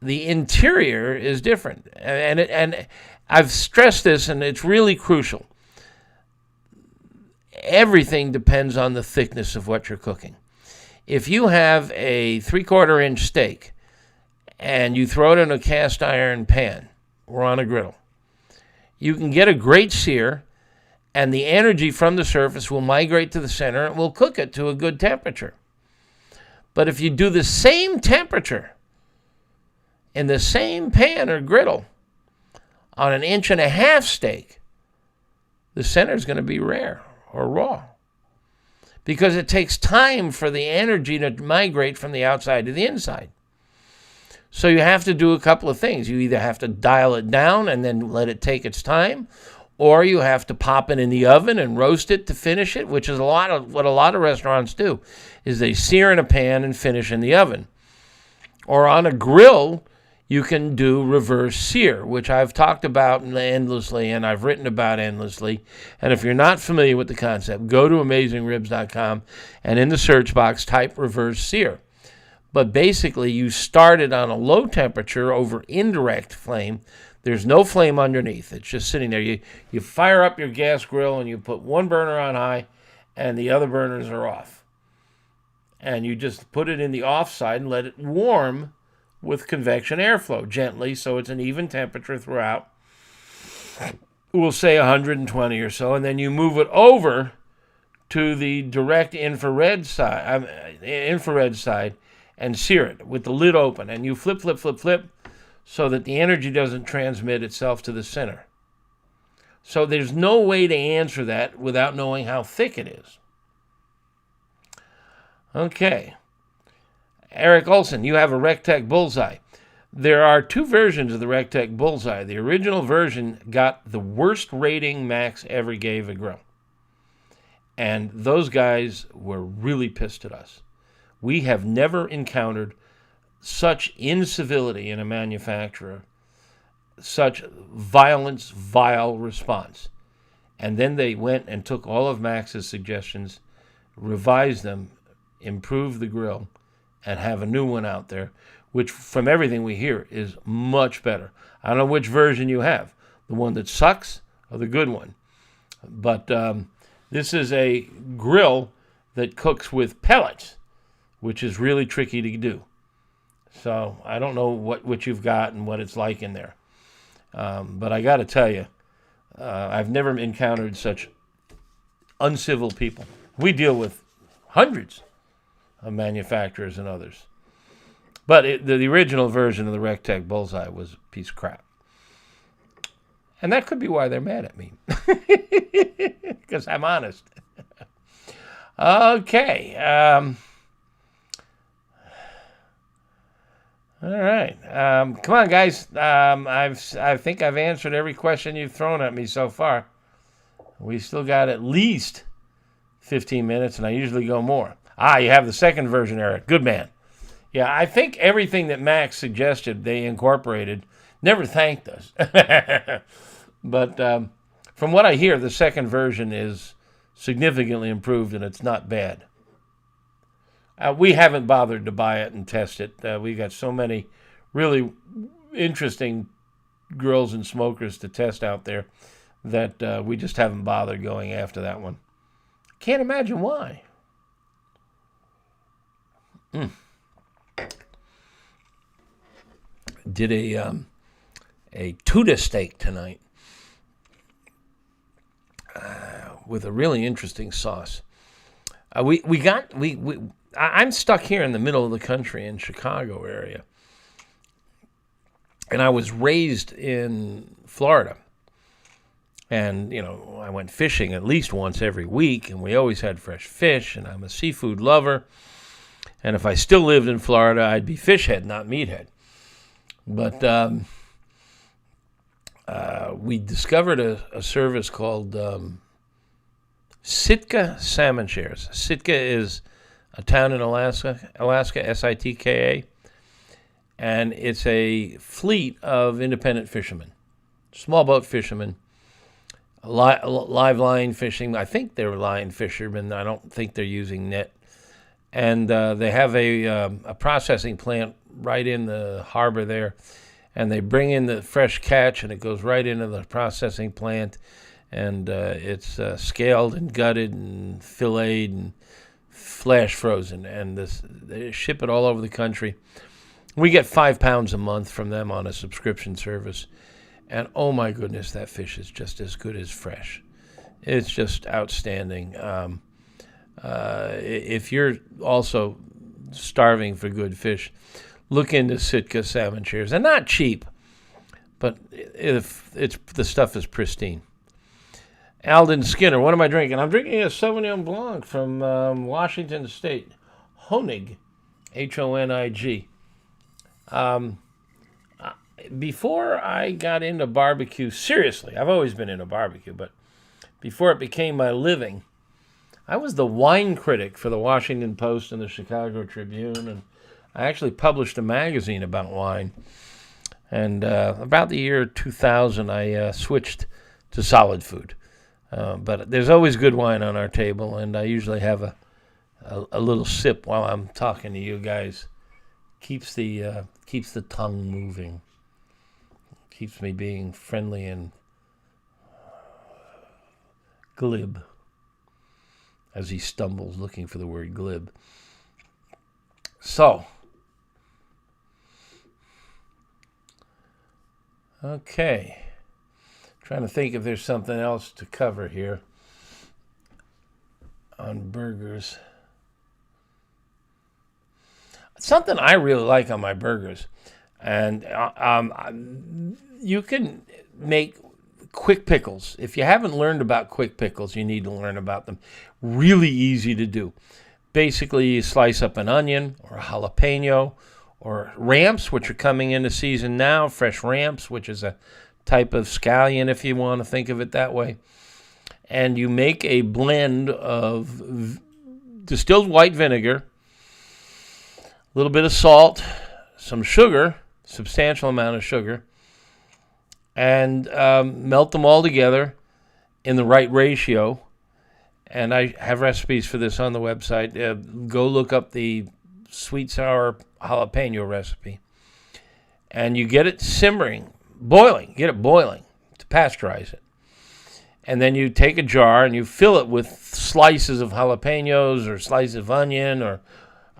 [SPEAKER 1] The interior is different, and I've stressed this, and it's really crucial. Everything depends on the thickness of what you're cooking. If you have a 3/4 inch steak and you throw it in a cast iron pan or on a griddle, you can get a great sear, and the energy from the surface will migrate to the center and will cook it to a good temperature. But if you do the same temperature in the same pan or griddle on an 1.5 inch steak, the center is going to be rare or raw, because it takes time for the energy to migrate from the outside to the inside. So you have to do a couple of things. You either have to dial it down and then let it take its time, or you have to pop it in the oven and roast it to finish it, which is what a lot of restaurants do, is they sear in a pan and finish in the oven. Or on a grill, you can do reverse sear, which I've talked about endlessly and I've written about endlessly. And if you're not familiar with the concept, go to AmazingRibs.com and in the search box type reverse sear. But basically, you start it on a low temperature over indirect flame. There's no flame underneath. It's just sitting there. You fire up your gas grill and you put one burner on high and the other burners are off. And you just put it in the off side and let it warm with convection airflow gently, so it's an even temperature throughout. We'll say 120 or so, and then you move it over to the direct infrared side and sear it with the lid open, and you flip so that the energy doesn't transmit itself to the center. So there's no way to answer that without knowing how thick it is. Okay. Eric Olson, you have a Rectech Bullseye. There are two versions of the Rectech Bullseye. The original version got the worst rating Max ever gave a grill. And those guys were really pissed at us. We have never encountered such incivility in a manufacturer, such vile response. And then they went and took all of Max's suggestions, revised them, improved the grill, and have a new one out there, which from everything we hear is much better. I don't know which version you have, the one that sucks or the good one. But this is a grill that cooks with pellets, which is really tricky to do. So I don't know what you've got and what it's like in there. But I got to tell you, I've never encountered such uncivil people. We deal with hundreds of manufacturers and others. But the original version of the Rectech Bullseye was a piece of crap. And that could be why they're mad at me. Because I'm honest. Okay. All right. Come on, guys. I think I've answered every question you've thrown at me so far. We still got at least 15 minutes, and I usually go more. You have the second version, Eric. Good man. Yeah, I think everything that Max suggested they incorporated. Never thanked us. But from what I hear, the second version is significantly improved, and it's not bad. We haven't bothered to buy it and test it. We got so many really interesting grills and smokers to test out there that we just haven't bothered going after that one. Can't imagine why. Did a tuna steak tonight with a really interesting sauce. I'm stuck here in the middle of the country in Chicago area, and I was raised in Florida. And, I went fishing at least once every week, and we always had fresh fish, and I'm a seafood lover. And if I still lived in Florida, I'd be fishhead, not meathead. But we discovered a service called Sitka Salmon Shares. Sitka is a town in Alaska, Sitka, and it's a fleet of independent fishermen, small boat fishermen, live line fishing. I think they're line fishermen. I don't think they're using net. And they have a processing plant right in the harbor there, and they bring in the fresh catch, and it goes right into the processing plant, and it's scaled and gutted and filleted and flash frozen, and they ship it all over the country. We get 5 pounds a month from them on a subscription service, and oh my goodness, that fish is just as good as fresh. It's just outstanding. If you're also starving for good fish, look into Sitka Salmon Shares. They're not cheap, but the stuff is pristine. Alden Skinner, what am I drinking? I'm drinking a Sauvignon Blanc from Washington State. Honig, Honig. Before I got into barbecue, seriously, I've always been into barbecue, but before it became my living, I was the wine critic for the Washington Post and the Chicago Tribune, and I actually published a magazine about wine. And about the year 2000, I switched to solid food. But there's always good wine on our table, and I usually have a little sip while I'm talking to you guys. Keeps the tongue moving. Keeps me being friendly and glib. As he stumbles looking for the word glib. So, okay. Trying to think if there's something else to cover here on burgers. Something I really like on my burgers, and you can make quick pickles. If you haven't learned about quick pickles, you need to learn about them. Really easy to do. Basically, you slice up an onion or a jalapeno or ramps, which are coming into season now, fresh ramps, which is a type of scallion, if you want to think of it that way. And you make a blend of distilled white vinegar, a little bit of salt, some sugar, substantial amount of sugar, and melt them all together in the right ratio. And I have recipes for this on the website. Go look up the sweet sour jalapeno recipe. And you get it simmering, boiling. Get it boiling to pasteurize it. And then you take a jar and you fill it with slices of jalapenos or slices of onion, or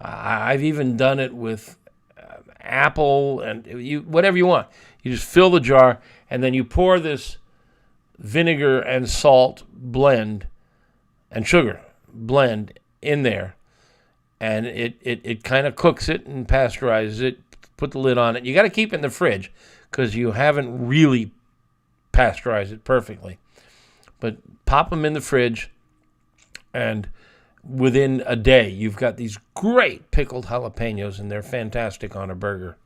[SPEAKER 1] I've even done it with apple and whatever you want. You just fill the jar, and then you pour this vinegar and salt blend and sugar blend in there, and it kind of cooks it and pasteurizes it. Put the lid on it. You got to keep it in the fridge because you haven't really pasteurized it perfectly. But pop them in the fridge, and within a day, you've got these great pickled jalapenos, and they're fantastic on a burger.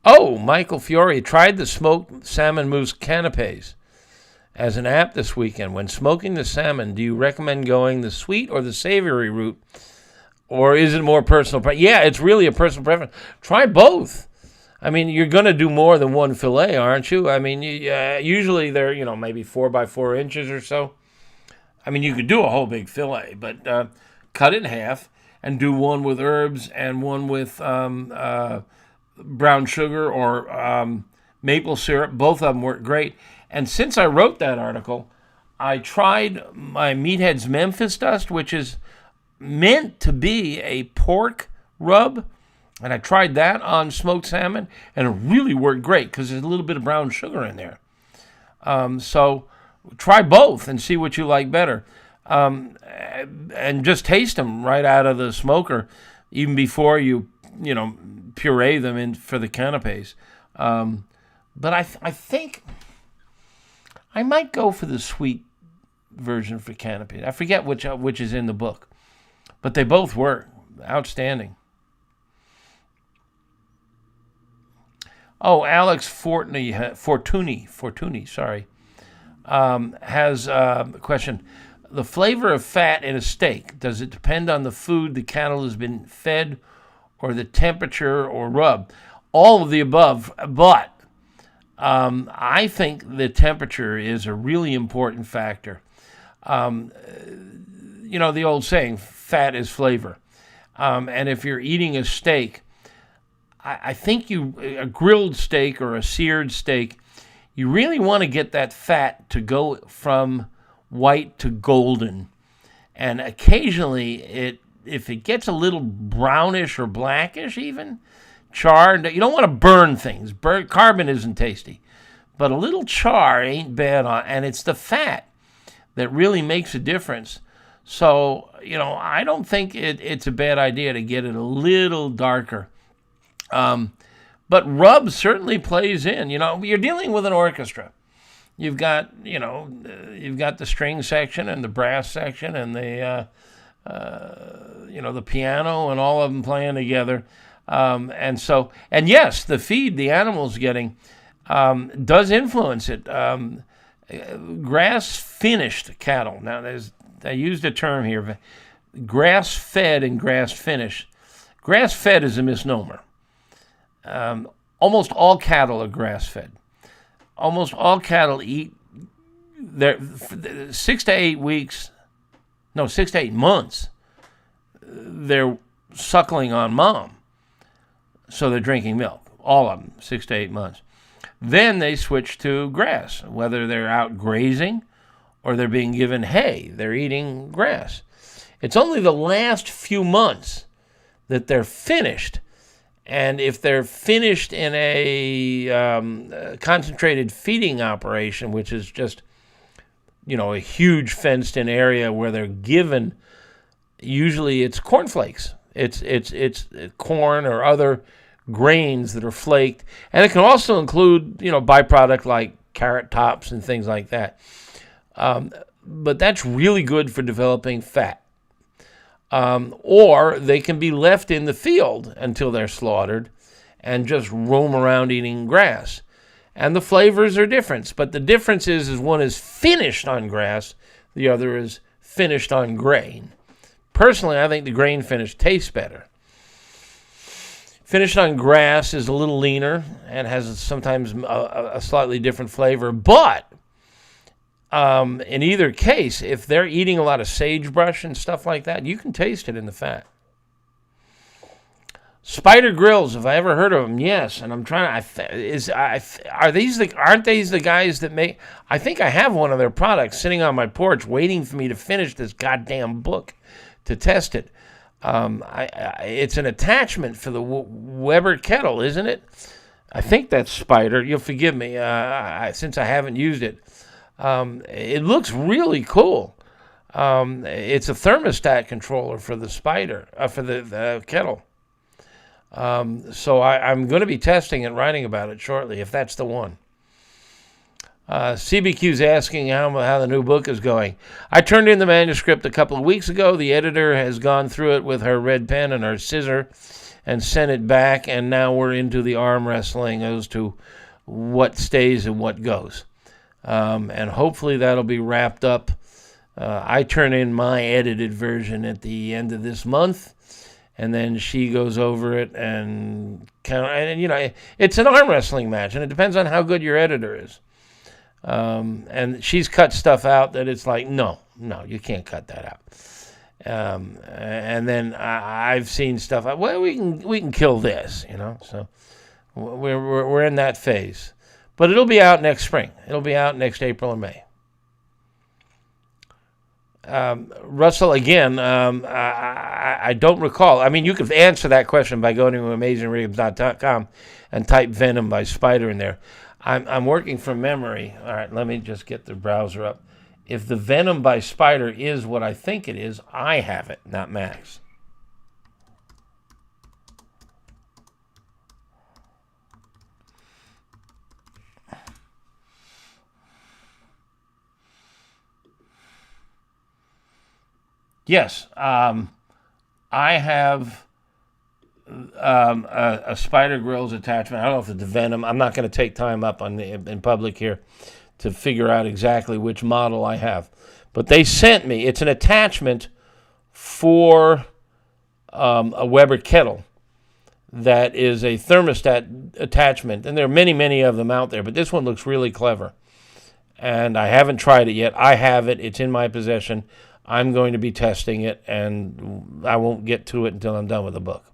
[SPEAKER 1] Oh, Michael Fiore tried the smoked salmon mousse canapes as an app this weekend. When smoking the salmon, do you recommend going the sweet or the savory route, or is it more personal? Yeah, it's really a personal preference. Try both. I mean, you're going to do more than one fillet, aren't you? I mean, usually they're, maybe 4 by 4 inches or so. I mean, you could do a whole big fillet, but cut it in half. and do one with herbs and one with brown sugar or maple syrup. Both of them work great. And since I wrote that article, I tried my Meathead's Memphis Dust, which is meant to be a pork rub. And I tried that on smoked salmon, and it really worked great because there's a little bit of brown sugar in there. So try both and see what you like better. And just taste them right out of the smoker, even before you puree them in for the canapes. But I think I might go for the sweet version for canapes. I forget which is in the book, but they both work outstanding. Oh, Alex Fortuny, has a question. The flavor of fat in a steak, does it depend on the food the cattle has been fed or the temperature or rub? All of the above, but I think the temperature is a really important factor. The old saying, fat is flavor. And if you're eating a steak, I think a grilled steak or a seared steak, you really want to get that fat to go from white to golden. And occasionally, if it gets a little brownish or blackish even, charred, you don't want to burn things. Carbon isn't tasty. But a little char ain't bad, and it's the fat that really makes a difference. So, I don't think it's a bad idea to get it a little darker. But rub certainly plays in. You're dealing with an orchestra. You've got the string section and the brass section and the piano and all of them playing together. And yes, the feed the animal's getting does influence it. Grass-finished cattle. Now, I used a term here, grass-fed and grass-finished. Grass-fed is a misnomer. Almost all cattle are grass-fed. Almost all cattle eat 6 to 8 months. They're suckling on mom, so they're drinking milk. All of them, 6 to 8 months. Then they switch to grass, whether they're out grazing or they're being given hay. They're eating grass. It's only the last few months that they're finished. And if they're finished in a concentrated feeding operation, which is just, a huge fenced-in area where they're given, usually it's cornflakes. It's corn or other grains that are flaked. And it can also include, byproduct like carrot tops and things like that. But that's really good for developing fat. Or they can be left in the field until they're slaughtered and just roam around eating grass. And the flavors are different, but the difference is one is finished on grass, the other is finished on grain. Personally, I think the grain finish tastes better. Finished on grass is a little leaner and has sometimes a slightly different flavor, but in either case, if they're eating a lot of sagebrush and stuff like that, you can taste it in the fat. Spider grills, have I ever heard of them? Yes, and I'm trying to. Aren't these the guys that make? I think I have one of their products sitting on my porch, waiting for me to finish this goddamn book to test it. It's an attachment for the Weber kettle, isn't it? I think that's Spider. You'll forgive me, since I haven't used it. It looks really cool. It's a thermostat controller for the Spider, for the kettle. So I'm going to be testing and writing about it shortly, if that's the one. CBQ's asking how the new book is going. I turned in the manuscript a couple of weeks ago. The editor has gone through it with her red pen and her scissor and sent it back, and now we're into the arm wrestling as to what stays and what goes. And hopefully that'll be wrapped up. I turn in my edited version at the end of this month, and then she goes over it and it's an arm wrestling match, and it depends on how good your editor is. And she's cut stuff out that it's like, no, you can't cut that out. And then I've seen stuff. Well, we can kill this, So we're in that phase, but it'll be out next spring. It'll be out next April or May. Russell, again, I don't recall. I mean, you could answer that question by going to AmazingRibs.com and type Venom by Spider in there. I'm working from memory. All right, let me just get the browser up. If the Venom by Spider is what I think it is, I have it, not Max. Yes, I have a Spider Grills attachment. I don't know if it's the Venom. I'm not going to take time up in public here to figure out exactly which model I have. But they sent me, it's an attachment for a Weber kettle that is a thermostat attachment. And there are many, many of them out there, but this one looks really clever. And I haven't tried it yet. I have it. It's in my possession. I'm going to be testing it, and I won't get to it until I'm done with the book.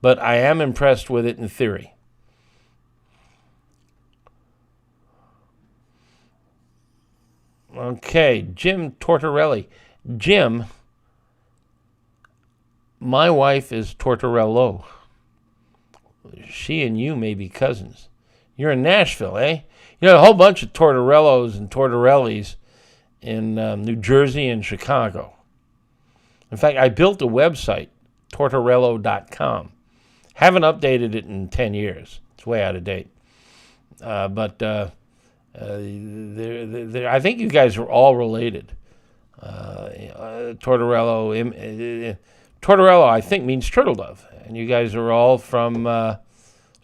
[SPEAKER 1] But I am impressed with it in theory. Okay, Jim Tortorelli. Jim, my wife is Tortorello. She and you may be cousins. You're in Nashville, eh? A whole bunch of Tortorellos and Tortorellis in New Jersey and Chicago. In fact, I built a website, tortorello.com. Haven't updated it in 10 years. It's way out of date. But I think you guys are all related. Tortorello, I think, means turtle dove. And you guys are all from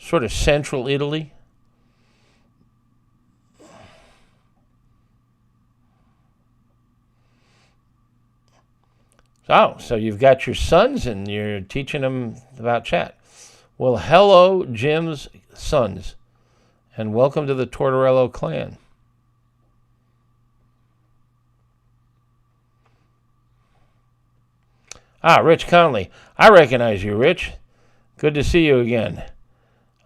[SPEAKER 1] sort of central Italy. So you've got your sons and you're teaching them about chat. Well, hello, Jim's sons, and welcome to the Tortorello clan. Rich Conley. I recognize you, Rich. Good to see you again.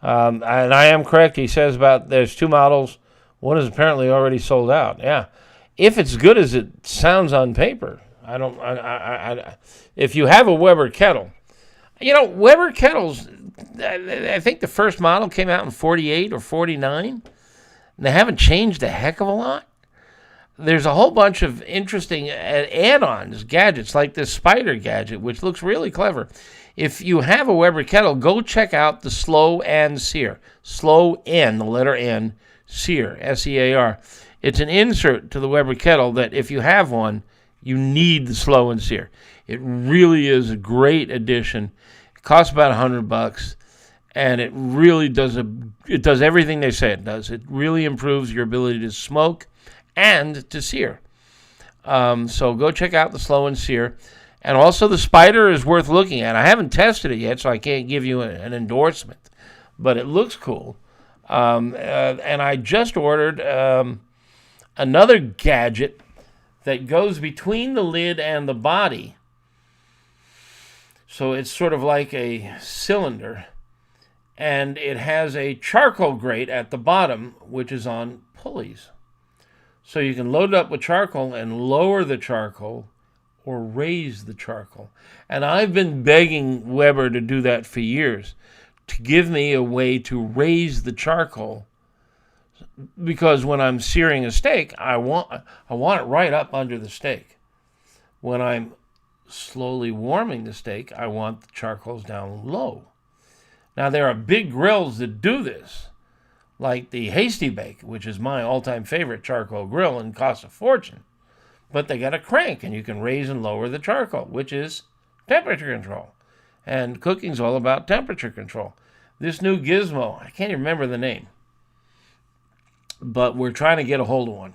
[SPEAKER 1] And I am correct. He says there's two models. One is apparently already sold out. Yeah. If it's good as it sounds on paper. If you have a Weber kettle, Weber kettles, I think the first model came out in 48 or 49, and they haven't changed a heck of a lot. There's a whole bunch of interesting add-ons, gadgets, like this spider gadget, which looks really clever. If you have a Weber kettle, go check out the Slow and Sear. Slow N, the letter N, Sear, S-E-A-R. It's an insert to the Weber kettle that if you have one, you need the Slow and Sear. It really is a great addition. It costs about $100, and it really does everything they say it does. It really improves your ability to smoke and to sear. So go check out the Slow and Sear. And also the Spider is worth looking at. I haven't tested it yet, so I can't give you an endorsement, but it looks cool. And I just ordered another gadget that goes between the lid and the body. So it's sort of like a cylinder. And it has a charcoal grate at the bottom, which is on pulleys. So you can load it up with charcoal and lower the charcoal or raise the charcoal. And I've been begging Weber to do that for years, to give me a way to raise the charcoal. Because when I'm searing a steak, I want it right up under the steak. When I'm slowly warming the steak, I want the charcoals down low. Now, there are big grills that do this, like the Hasty Bake, which is my all-time favorite charcoal grill and costs a fortune. But they got a crank, and you can raise and lower the charcoal, which is temperature control. And cooking's all about temperature control. This new gizmo, I can't even remember the name, but we're trying to get a hold of one.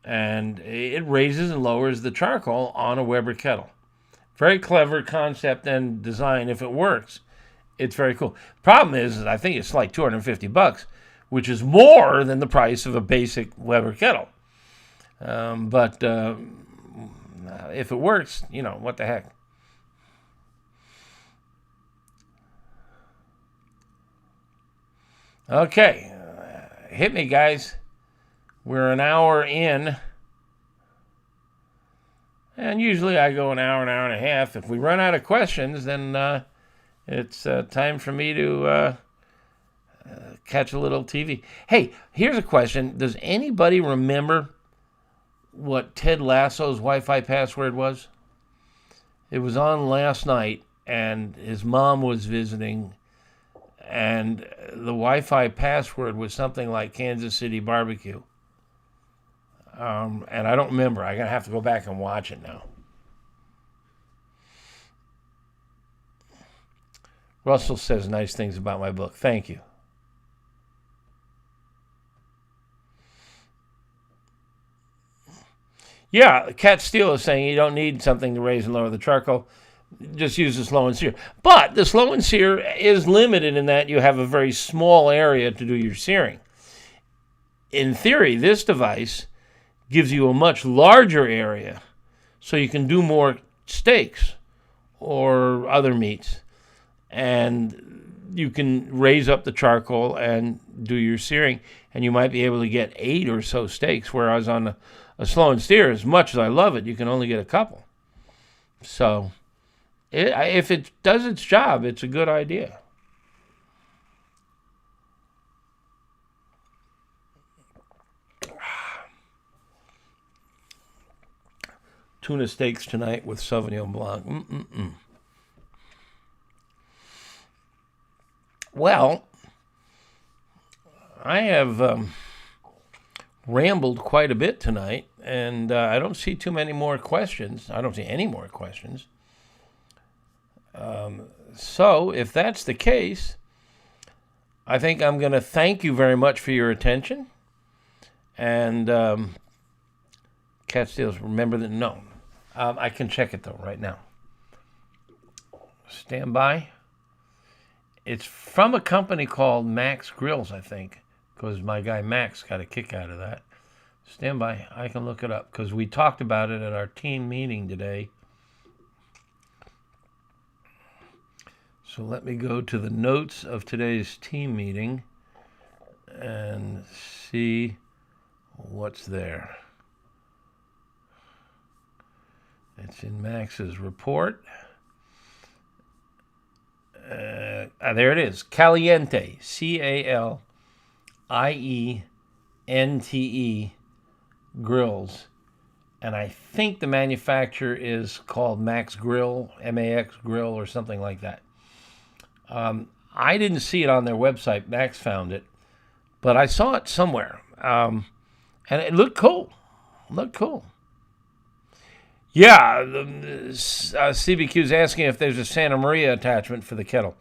[SPEAKER 1] And it raises and lowers the charcoal on a Weber kettle. Very clever concept and design. If it works, it's very cool. Problem is I think it's like $250, which is more than the price of a basic Weber kettle. But if it works, what the heck. Okay, hit me, guys. We're an hour in, and usually I go an hour and a half. If we run out of questions, then it's time for me to catch a little TV. Hey, here's a question. Does anybody remember what Ted Lasso's Wi-Fi password was? It was on last night, and his mom was visiting, and the Wi-Fi password was something like Kansas City Barbecue. And I don't remember. I'm going to have to go back and watch it now. Russell says nice things about my book. Thank you. Yeah, Cat Steele is saying you don't need something to raise and lower the charcoal. Just use the slow and sear. But the slow and sear is limited in that you have a very small area to do your searing. In theory, this device gives you a much larger area so you can do more steaks or other meats. And you can raise up the charcoal and do your searing, and you might be able to get 8 or so steaks, whereas on a slow and steer, as much as I love it, you can only get a couple. So if it does its job, it's a good idea. Tuna steaks tonight with Sauvignon Blanc. Well, I have rambled quite a bit tonight, and I don't see too many more questions. I don't see any more questions. So if that's the case, I think I'm going to thank you very much for your attention. And Cat Steels, remember that? No. I can check it, though, right now. Stand by. It's from a company called Max Grills, I think, because my guy Max got a kick out of that. Stand by. I can look it up, because we talked about it at our team meeting today. So let me go to the notes of today's team meeting and see what's there. It's in Max's report. There it is. Caliente. Caliente grills. And I think the manufacturer is called Max Grill, MAX Grill, or something like that. I didn't see it on their website. Max found it. But I saw it somewhere. And it looked cool. Yeah, CBQ's asking if there's a Santa Maria attachment for the kettle.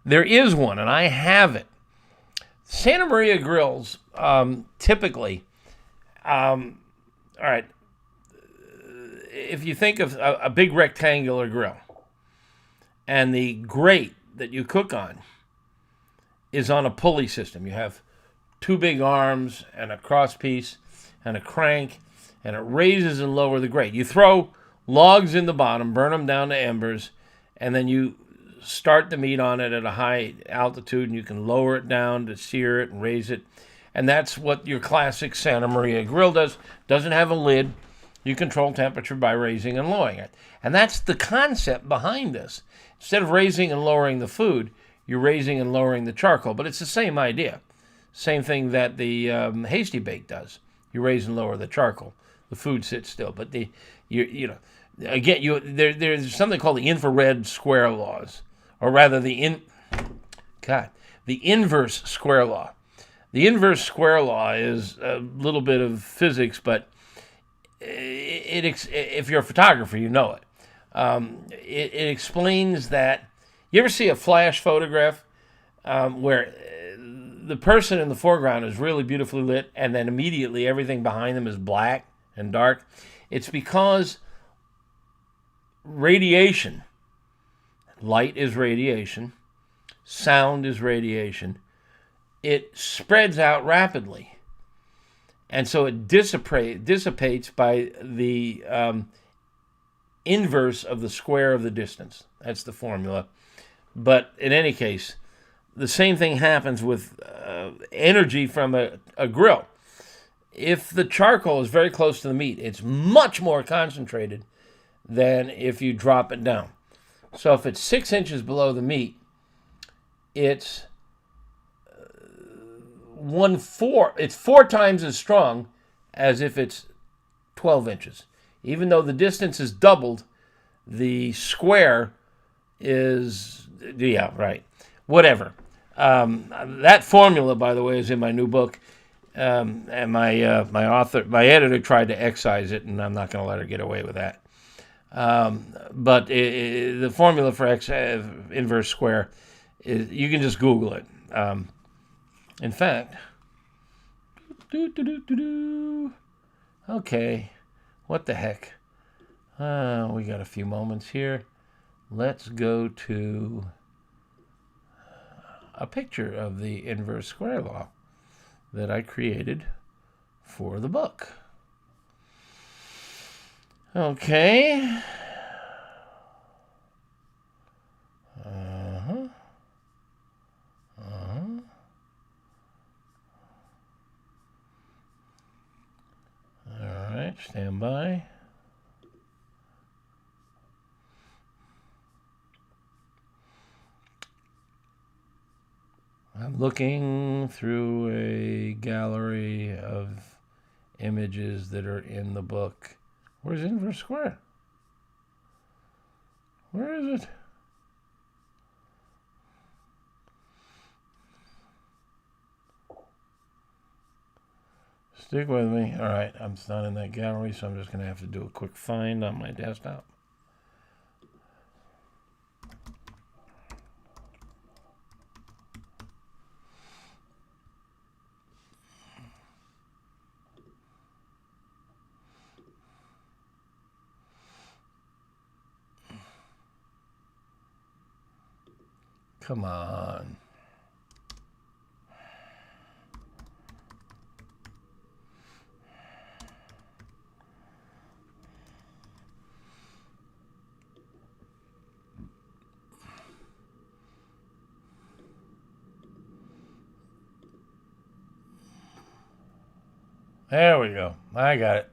[SPEAKER 1] There is one, and I have it. Santa Maria grills, typically, all right, if you think of a big rectangular grill, and the grate that you cook on is on a pulley system. You have 2 big arms and a cross piece and a crank, and it raises and lowers the grate. You throw logs in the bottom, burn them down to embers, and then you start the meat on it at a high altitude, and you can lower it down to sear it and raise it. And that's what your classic Santa Maria grill does. Doesn't have a lid. You control temperature by raising and lowering it. And that's the concept behind this. Instead of raising and lowering the food, you're raising and lowering the charcoal. But it's the same idea. Same thing that the Hasty Bake does. You raise and lower the charcoal. The food sits still. But there's something called the infrared square laws. Or rather, the inverse square law. The inverse square law is a little bit of physics, but if you're a photographer, you know it. It explains that, you ever see a flash photograph where the person in the foreground is really beautifully lit and then immediately everything behind them is black and dark? It's because radiation, light is radiation, sound is radiation, it spreads out rapidly. And so it dissipates by the inverse of the square of the distance. That's the formula. But in any case, the same thing happens with energy from a grill. If the charcoal is very close to the meat, it's much more concentrated than if you drop it down. So if it's 6 inches below the meat, it's 4 times as strong as if it's 12 inches. Even though the distance is doubled, the square is, yeah, right. Whatever. That formula, by the way, is in my new book. And my editor tried to excise it, and I'm not going to let her get away with that. But the formula for inverse square is, you can just Google it. In fact, okay, what the heck? We got a few moments here. Let's go to a picture of the inverse square law that I created for the book. Okay. All right, stand by. I'm looking through a gallery of images that are in the book. Where's inverse square? Where is it? Stick with me. All right, I'm not in that gallery, so I'm just going to have to do a quick find on my desktop. Come on. There we go. I got it.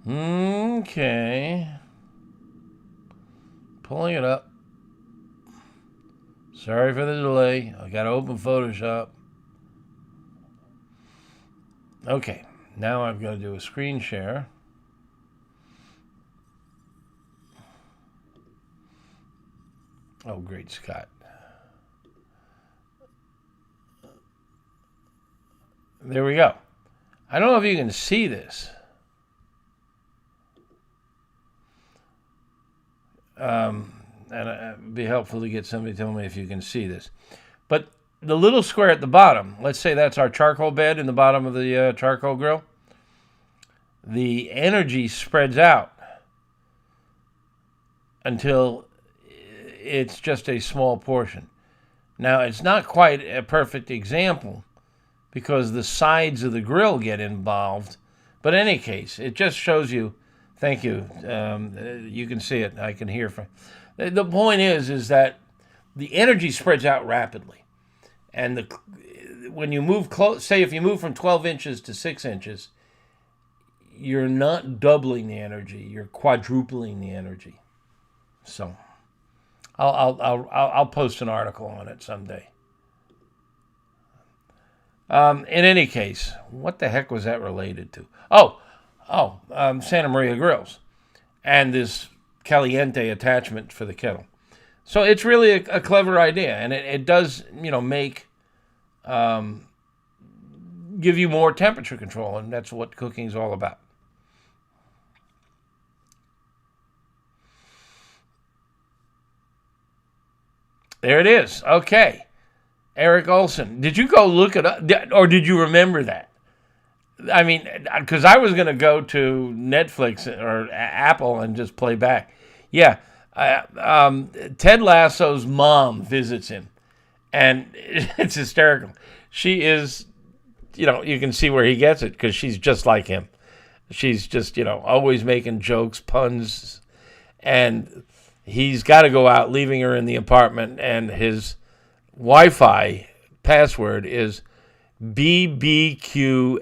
[SPEAKER 1] Okay. Pulling it up. Sorry for the delay. I got to open Photoshop. Okay. Now I've got to do a screen share. Oh, great Scott. There we go. I don't know if you can see this. And it'd be helpful to get somebody to tell me if you can see this. But the little square at the bottom, let's say that's our charcoal bed in the bottom of the charcoal grill. The energy spreads out until it's just a small portion. Now, it's not quite a perfect example because the sides of the grill get involved. But in any case, it just shows you. Thank you. You can see it. I can hear. The point is that the energy spreads out rapidly. And when you move close, say if you move from 12 inches to 6 inches, you're not doubling the energy. You're quadrupling the energy. So I'll post an article on it someday. In any case, what the heck was that related to? Santa Maria Grills and this caliente attachment for the kettle. So it's really a clever idea, and it does, give you more temperature control, and that's what cooking is all about. There it is. Okay. Eric Olson. Did you go look it up, or did you remember that? I mean, because I was going to go to Netflix or Apple and just play back. Yeah. Ted Lasso's mom visits him, and it's hysterical. She is, you can see where he gets it because she's just like him. She's just, always making jokes, puns, and he's got to go out, leaving her in the apartment, and his Wi-Fi password is BBQS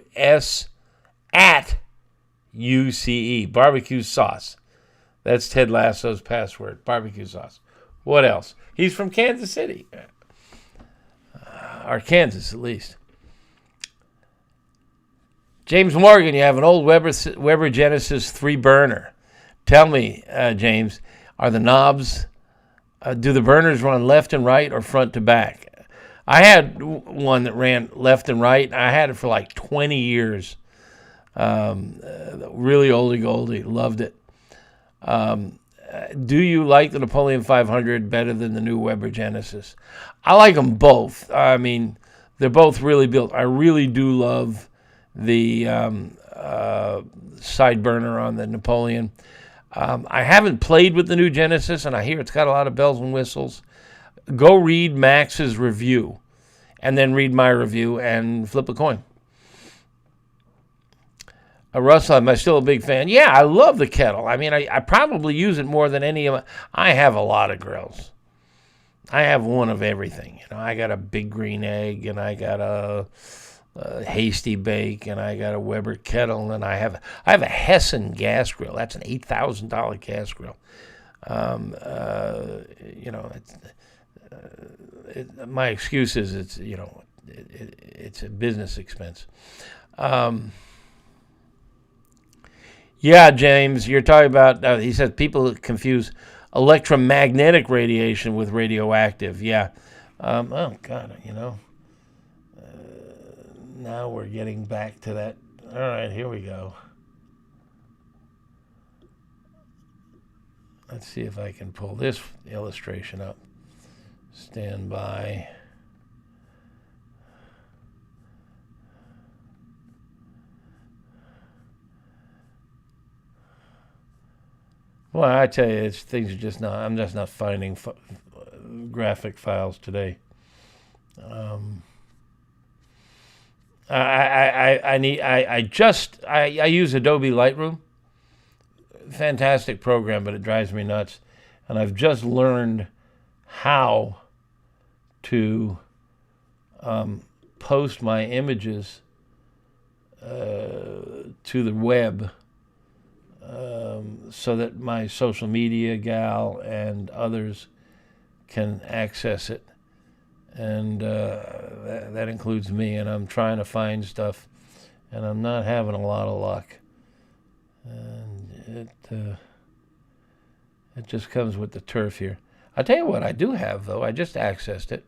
[SPEAKER 1] at UCE, barbecue sauce. That's Ted Lasso's password, barbecue sauce. What else? He's from Kansas City, or Kansas at least. James Morgan, you have an old Weber Genesis 3-burner. Tell me, James, are the knobs, do the burners run left and right or front to back? I had one that ran left and right. I had it for like 20 years. Really oldie goldie, loved it. Do you like the Napoleon 500 better than the new Weber Genesis? I like them both. I mean, they're both really built. I really do love the side burner on the Napoleon. I haven't played with the new Genesis, and I hear it's got a lot of bells and whistles. Go read Max's review, and then read my review, and flip a coin. Russell, am I still a big fan? Yeah, I love the kettle. I mean, I probably use it more than any of them. I have a lot of grills. I have one of everything. I got a Big Green Egg, and I got a Hasty Bake, and I got a Weber kettle, and I have a Hessen gas grill. That's an $8,000 gas grill. My excuse is it's a business expense. Yeah, James, you're talking about, he says people confuse electromagnetic radiation with radioactive. Yeah. Oh, God, now we're getting back to that. All right, here we go. Let's see if I can pull this illustration up. Stand by. Well, I tell you, things are just not. I'm just not finding graphic files today. I use Adobe Lightroom. Fantastic program, but it drives me nuts. And I've just learned how to post my images to the web so that my social media gal and others can access it. And that includes me, and I'm trying to find stuff, and I'm not having a lot of luck. And it just comes with the turf here. I'll tell you what I do have, though. I just accessed it.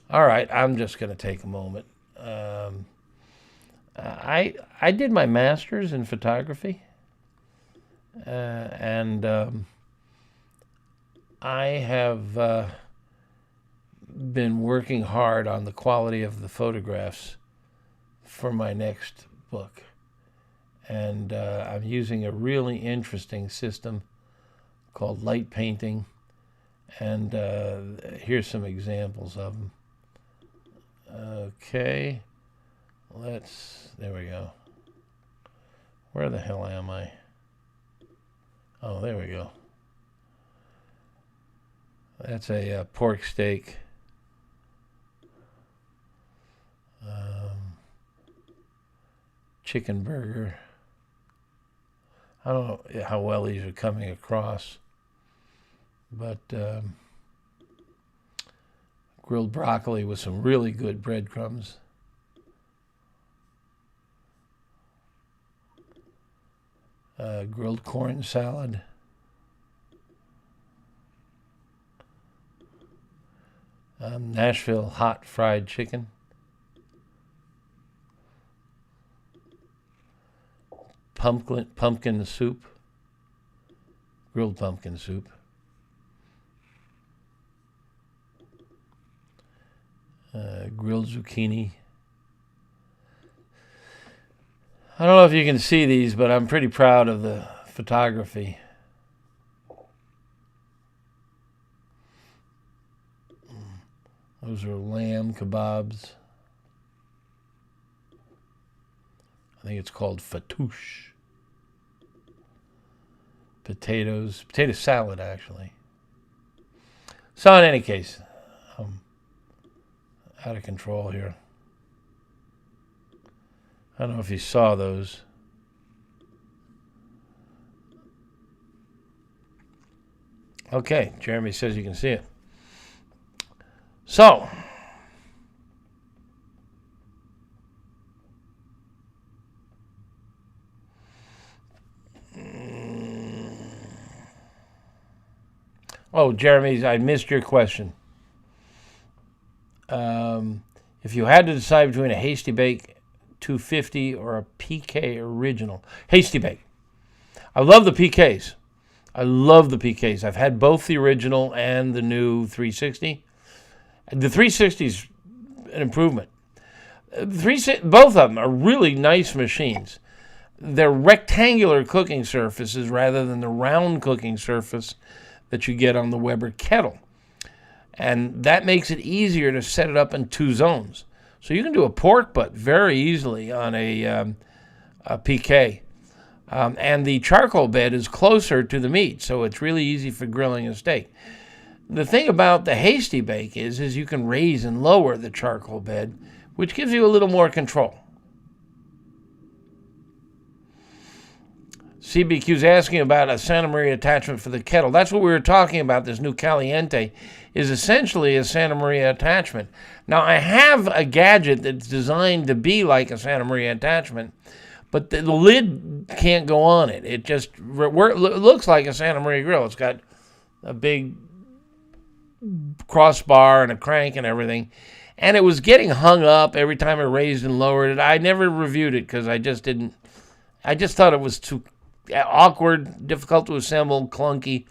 [SPEAKER 1] All right, I'm just going to take a moment. I did my master's in photography, and I have been working hard on the quality of the photographs for my next book. And I'm using a really interesting system called light painting. And here's some examples of them. Okay. There we go. Where the hell am I? Oh, there we go. That's a pork steak. Chicken burger. I don't know how well these are coming across, but grilled broccoli with some really good breadcrumbs. Grilled corn salad. Nashville hot fried chicken. Pumpkin soup. Grilled pumpkin soup. Grilled zucchini. I don't know if you can see these, but I'm pretty proud of the photography. Those are lamb kebabs. I think it's called fattoush. potato salad, actually. So in any case, I'm out of control here. I don't know if you saw those. Okay, Jeremy says you can see it. So, oh, Jeremy, I missed your question. If you had to decide between a Hasty Bake 250 or a PK Original. Hasty Bake. I love the PKs. I've had both the original and the new 360. The 360 is an improvement. Both of them are really nice machines. They're rectangular cooking surfaces rather than the round cooking surface that you get on the Weber kettle. And that makes it easier to set it up in two zones. So you can do a pork butt very easily on a PK. And the charcoal bed is closer to the meat, so it's really easy for grilling a steak. The thing about the Hasty Bake is you can raise and lower the charcoal bed, which gives you a little more control. CBQ's asking about a Santa Maria attachment for the kettle. That's what we were talking about. This new Caliente is essentially a Santa Maria attachment. Now, I have a gadget that's designed to be like a Santa Maria attachment, but the lid can't go on it. It just looks like a Santa Maria grill. It's got a big crossbar and a crank and everything. And it was getting hung up every time I raised and lowered it. I never reviewed it because I just thought it was too awkward, difficult to assemble, clunky.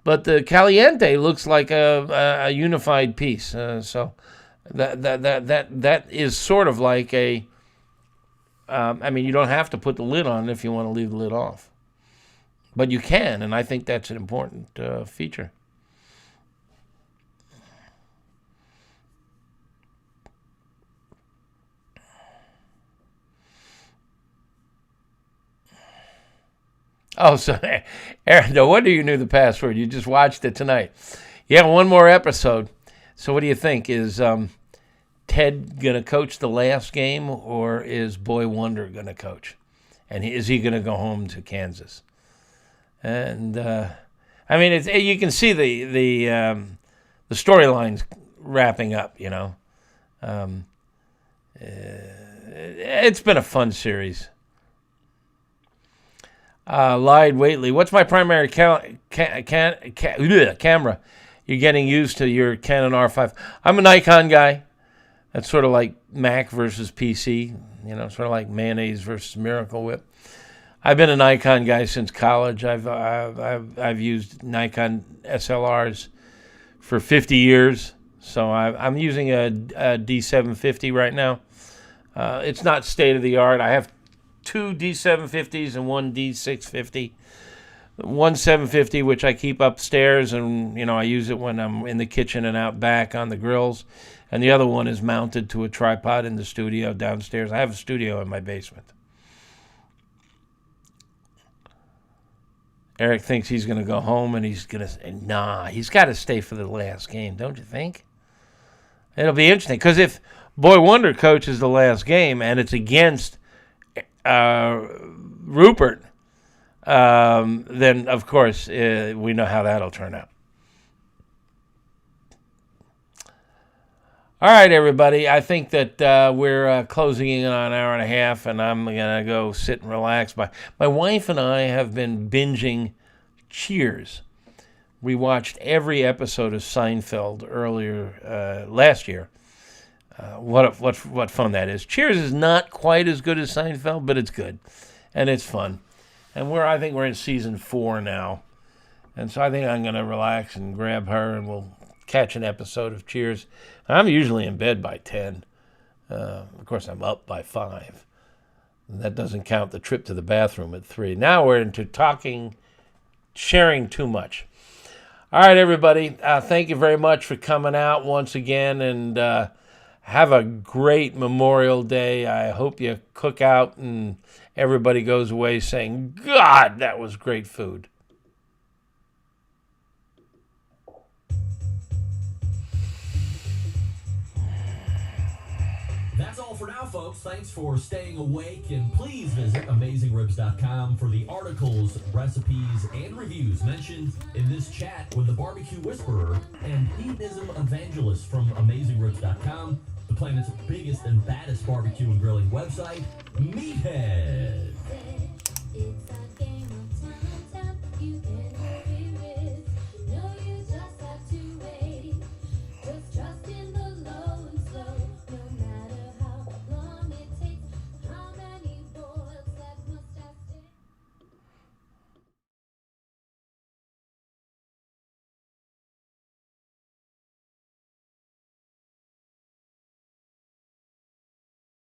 [SPEAKER 1] But the Caliente looks like a unified piece. So that is sort of like a. You don't have to put the lid on if you want to leave the lid off, but you can, and I think that's an important feature. Oh, so Aaron, no wonder you knew the password. You just watched it tonight. Yeah, one more episode. So what do you think? Is Ted going to coach the last game, or is Boy Wonder going to coach? And is he going to go home to Kansas? And, you can see the storylines wrapping up, you know. It's been a fun series. Lied Waitley, what's my primary camera? You're getting used to your Canon R5. I'm a Nikon guy. That's sort of like Mac versus PC, sort of like mayonnaise versus Miracle Whip. I've been a Nikon guy since college. I've used Nikon SLRs for 50 years, so I'm using a D750 right now. It's not state of the art. I have two D750s and one D650. One 750, which I keep upstairs, and I use it when I'm in the kitchen and out back on the grills. And the other one is mounted to a tripod in the studio downstairs. I have a studio in my basement. Eric thinks he's going to go home, and he's got to stay for the last game, don't you think? It'll be interesting, because if Boy Wonder coaches the last game and it's against Rupert, then, of course, we know how that'll turn out. All right, everybody. I think that we're closing in on an hour and a half, and I'm going to go sit and relax. My wife and I have been binging Cheers. We watched every episode of Seinfeld earlier last year. What fun that is. Cheers is not quite as good as Seinfeld, but it's good, and it's fun. And I think we're in season 4 now. And so I think I'm going to relax and grab her, and we'll catch an episode of Cheers. I'm usually in bed by 10. Of course, I'm up by 5. And that doesn't count the trip to the bathroom at 3. Now we're into sharing too much. All right, everybody. Thank you very much for coming out once again, and have a great Memorial Day. I hope you cook out and everybody goes away saying, God, that was great food.
[SPEAKER 2] That's all for now, folks. Thanks for staying awake, and please visit AmazingRibs.com for the articles, recipes, and reviews mentioned in this chat with the Barbecue Whisperer and hedonism evangelist from AmazingRibs.com, the planet's biggest and baddest barbecue and grilling website, Meathead.